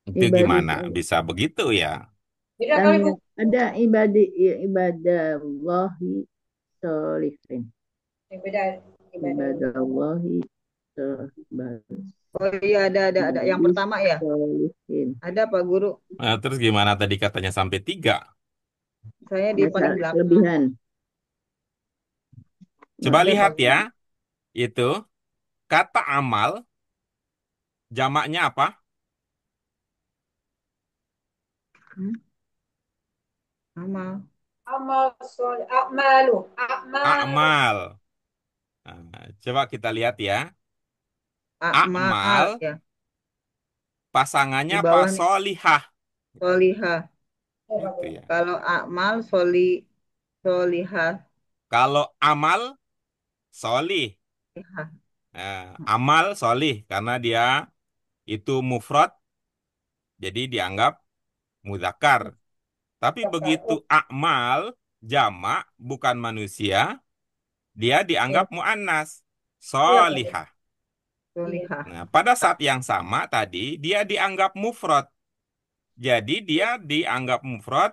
Speaker 1: Itu
Speaker 2: ibadah
Speaker 1: gimana bisa begitu ya?
Speaker 6: Tidak kali Bu.
Speaker 2: ada ibadallahi sholihin
Speaker 6: Ibadah ibadah
Speaker 2: ibadallahi sholihin
Speaker 3: Oh iya, ada. Yang pertama ya.
Speaker 2: sholihin
Speaker 3: Ada Pak Guru.
Speaker 1: Nah, terus gimana tadi katanya sampai 3?
Speaker 3: Saya di paling belakang.
Speaker 2: kelebihan
Speaker 1: Coba
Speaker 3: Ada,
Speaker 1: lihat
Speaker 3: Pak
Speaker 1: ya,
Speaker 3: Guru.
Speaker 1: itu kata amal, jamaknya apa?
Speaker 3: Amal.
Speaker 6: amal soleh amal
Speaker 1: A'mal. Nah, coba kita lihat ya.
Speaker 3: Akmal
Speaker 1: A'mal,
Speaker 3: ya. Di
Speaker 1: pasangannya apa?
Speaker 3: bawah nih,
Speaker 1: Solihah.
Speaker 3: solihah.
Speaker 1: Itu ya.
Speaker 3: Kalau akmal solihah.
Speaker 1: Kalau amal, solih. Nah, amal, solih. Karena dia itu mufrad, jadi dianggap mudzakkar. Tapi begitu a'mal, jamak, bukan manusia, dia dianggap mu'annas.
Speaker 6: iya Pak Guru.
Speaker 1: Solihah.
Speaker 6: Iya.
Speaker 3: Solihah.
Speaker 1: Nah, pada saat yang sama tadi, dia dianggap mufrad. Jadi dia dianggap mufrad,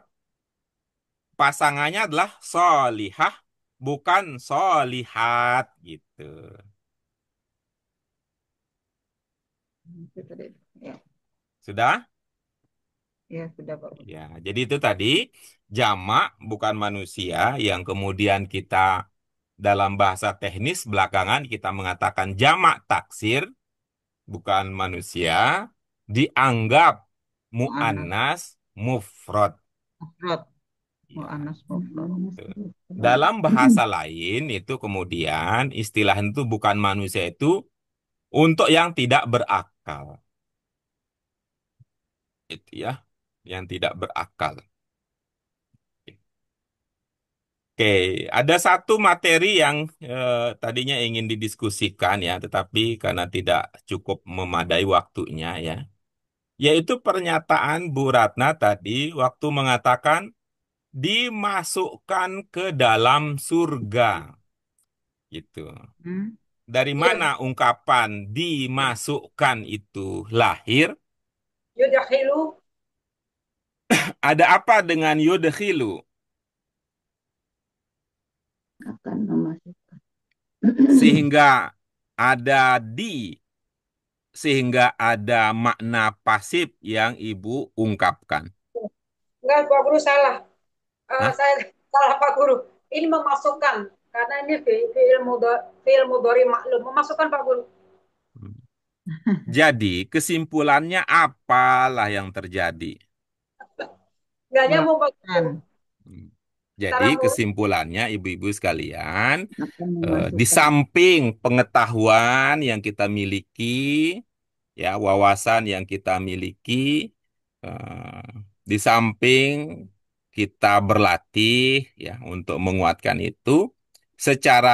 Speaker 1: pasangannya adalah solihah, bukan solihat gitu.
Speaker 3: Itu tadi. Ya,
Speaker 1: Sudah?
Speaker 3: ya sudah Pak Guru.
Speaker 1: Ya, jadi itu tadi jamak bukan manusia yang kemudian kita dalam bahasa teknis belakangan kita mengatakan jamak taksir bukan manusia dianggap
Speaker 3: Mu'annas.
Speaker 1: muannas mufrad.
Speaker 3: Mufrad.
Speaker 1: Ya.
Speaker 3: Mu'annas mufrad.
Speaker 1: Dalam bahasa lain itu kemudian istilah itu bukan manusia itu untuk yang tidak berakal. Itu ya, yang tidak berakal. Oke, ada satu materi yang tadinya ingin didiskusikan ya, tetapi karena tidak cukup memadai waktunya ya, yaitu pernyataan Bu Ratna tadi waktu mengatakan dimasukkan ke dalam surga. Gitu.
Speaker 3: Hmm?
Speaker 1: Dari
Speaker 6: Iya,
Speaker 1: mana ungkapan dimasukkan itu lahir?
Speaker 6: yudakhilu
Speaker 1: Ada apa dengan yudkhilu?
Speaker 2: akan memasukkan
Speaker 1: Sehingga ada sehingga ada makna pasif yang ibu ungkapkan.
Speaker 6: enggak Pak Guru salah.
Speaker 1: Hah?
Speaker 6: Saya salah Pak Guru. Ini memasukkan. Karena ini fi'il mudhari maklum. Memasukkan Pak Guru.
Speaker 1: Jadi kesimpulannya apalah yang terjadi?
Speaker 6: Nggak nyambung Pak Guru.
Speaker 3: Melakukan.
Speaker 1: Hmm. Jadi
Speaker 6: Salah urut.
Speaker 1: kesimpulannya ibu-ibu sekalian,
Speaker 2: Akan
Speaker 1: di
Speaker 2: memasukkan.
Speaker 1: samping pengetahuan yang kita miliki, ya wawasan yang kita miliki, eh, di samping kita berlatih ya untuk menguatkan itu, secara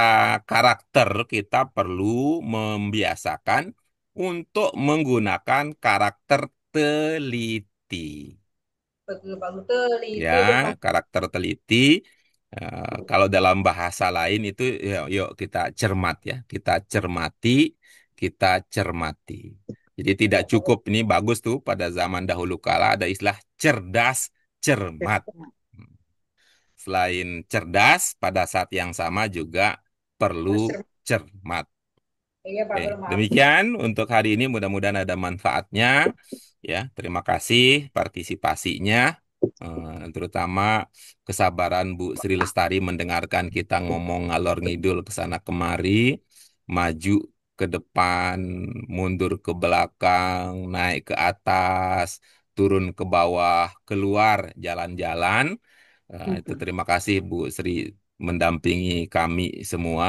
Speaker 1: karakter kita perlu membiasakan untuk menggunakan karakter teliti.
Speaker 6: Betul Pak Guru. Teliti
Speaker 1: Ya,
Speaker 6: depan.
Speaker 1: karakter teliti. Kalau dalam bahasa lain itu, yuk kita cermat ya, kita cermati, kita cermati. Jadi tidak cukup, ini bagus tuh pada zaman dahulu kala ada istilah cerdas cermat. Selain cerdas, pada saat yang sama juga perlu
Speaker 6: Mas Cermat.
Speaker 1: cermat.
Speaker 6: Iya Pak
Speaker 1: Oke,
Speaker 6: Guru, maaf.
Speaker 1: demikian untuk hari ini mudah-mudahan ada manfaatnya. Ya, terima kasih partisipasinya, terutama kesabaran Bu Sri Lestari mendengarkan kita ngomong ngalor ngidul ke sana kemari, maju ke depan, mundur ke belakang, naik ke atas, turun ke bawah, keluar jalan-jalan. Itu terima kasih Bu Sri mendampingi kami semua.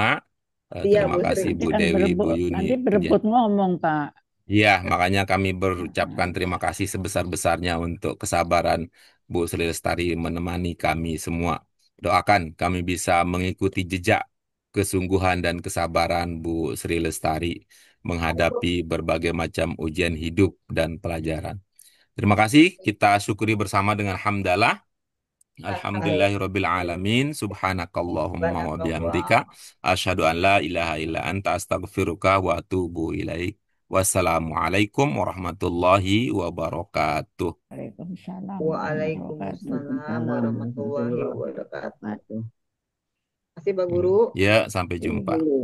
Speaker 3: Iya,
Speaker 1: Terima
Speaker 3: Bu Sri.
Speaker 1: kasih
Speaker 4: Nanti
Speaker 1: Bu
Speaker 4: kan
Speaker 1: Dewi, Bu
Speaker 4: berebut,
Speaker 1: Yuni.
Speaker 4: nanti
Speaker 1: Ya.
Speaker 4: berebut ngomong, Pak.
Speaker 1: Ya, makanya kami berucapkan terima kasih sebesar-besarnya untuk kesabaran Bu Sri Lestari menemani kami semua. Doakan kami bisa mengikuti jejak kesungguhan dan kesabaran Bu Sri Lestari menghadapi berbagai macam ujian hidup dan pelajaran. Terima kasih, kita syukuri bersama dengan hamdalah. Alhamdulillahirabbil alamin. Subhanakallahumma wa bihamdika asyhadu an la ilaha illa anta astaghfiruka wa atubu ilaik. Wassalamualaikum warahmatullahi wabarakatuh.
Speaker 4: Waalaikumsalam warahmatullahi wabarakatuh.
Speaker 3: Waalaikumsalam
Speaker 2: Waalaikumsalam
Speaker 3: warahmatullahi
Speaker 2: warahmatullahi
Speaker 3: wabarakatuh.
Speaker 2: wabarakatuh.
Speaker 3: Terima kasih, Pak Guru.
Speaker 1: Ya, sampai
Speaker 2: Ini
Speaker 1: jumpa.
Speaker 2: dulu.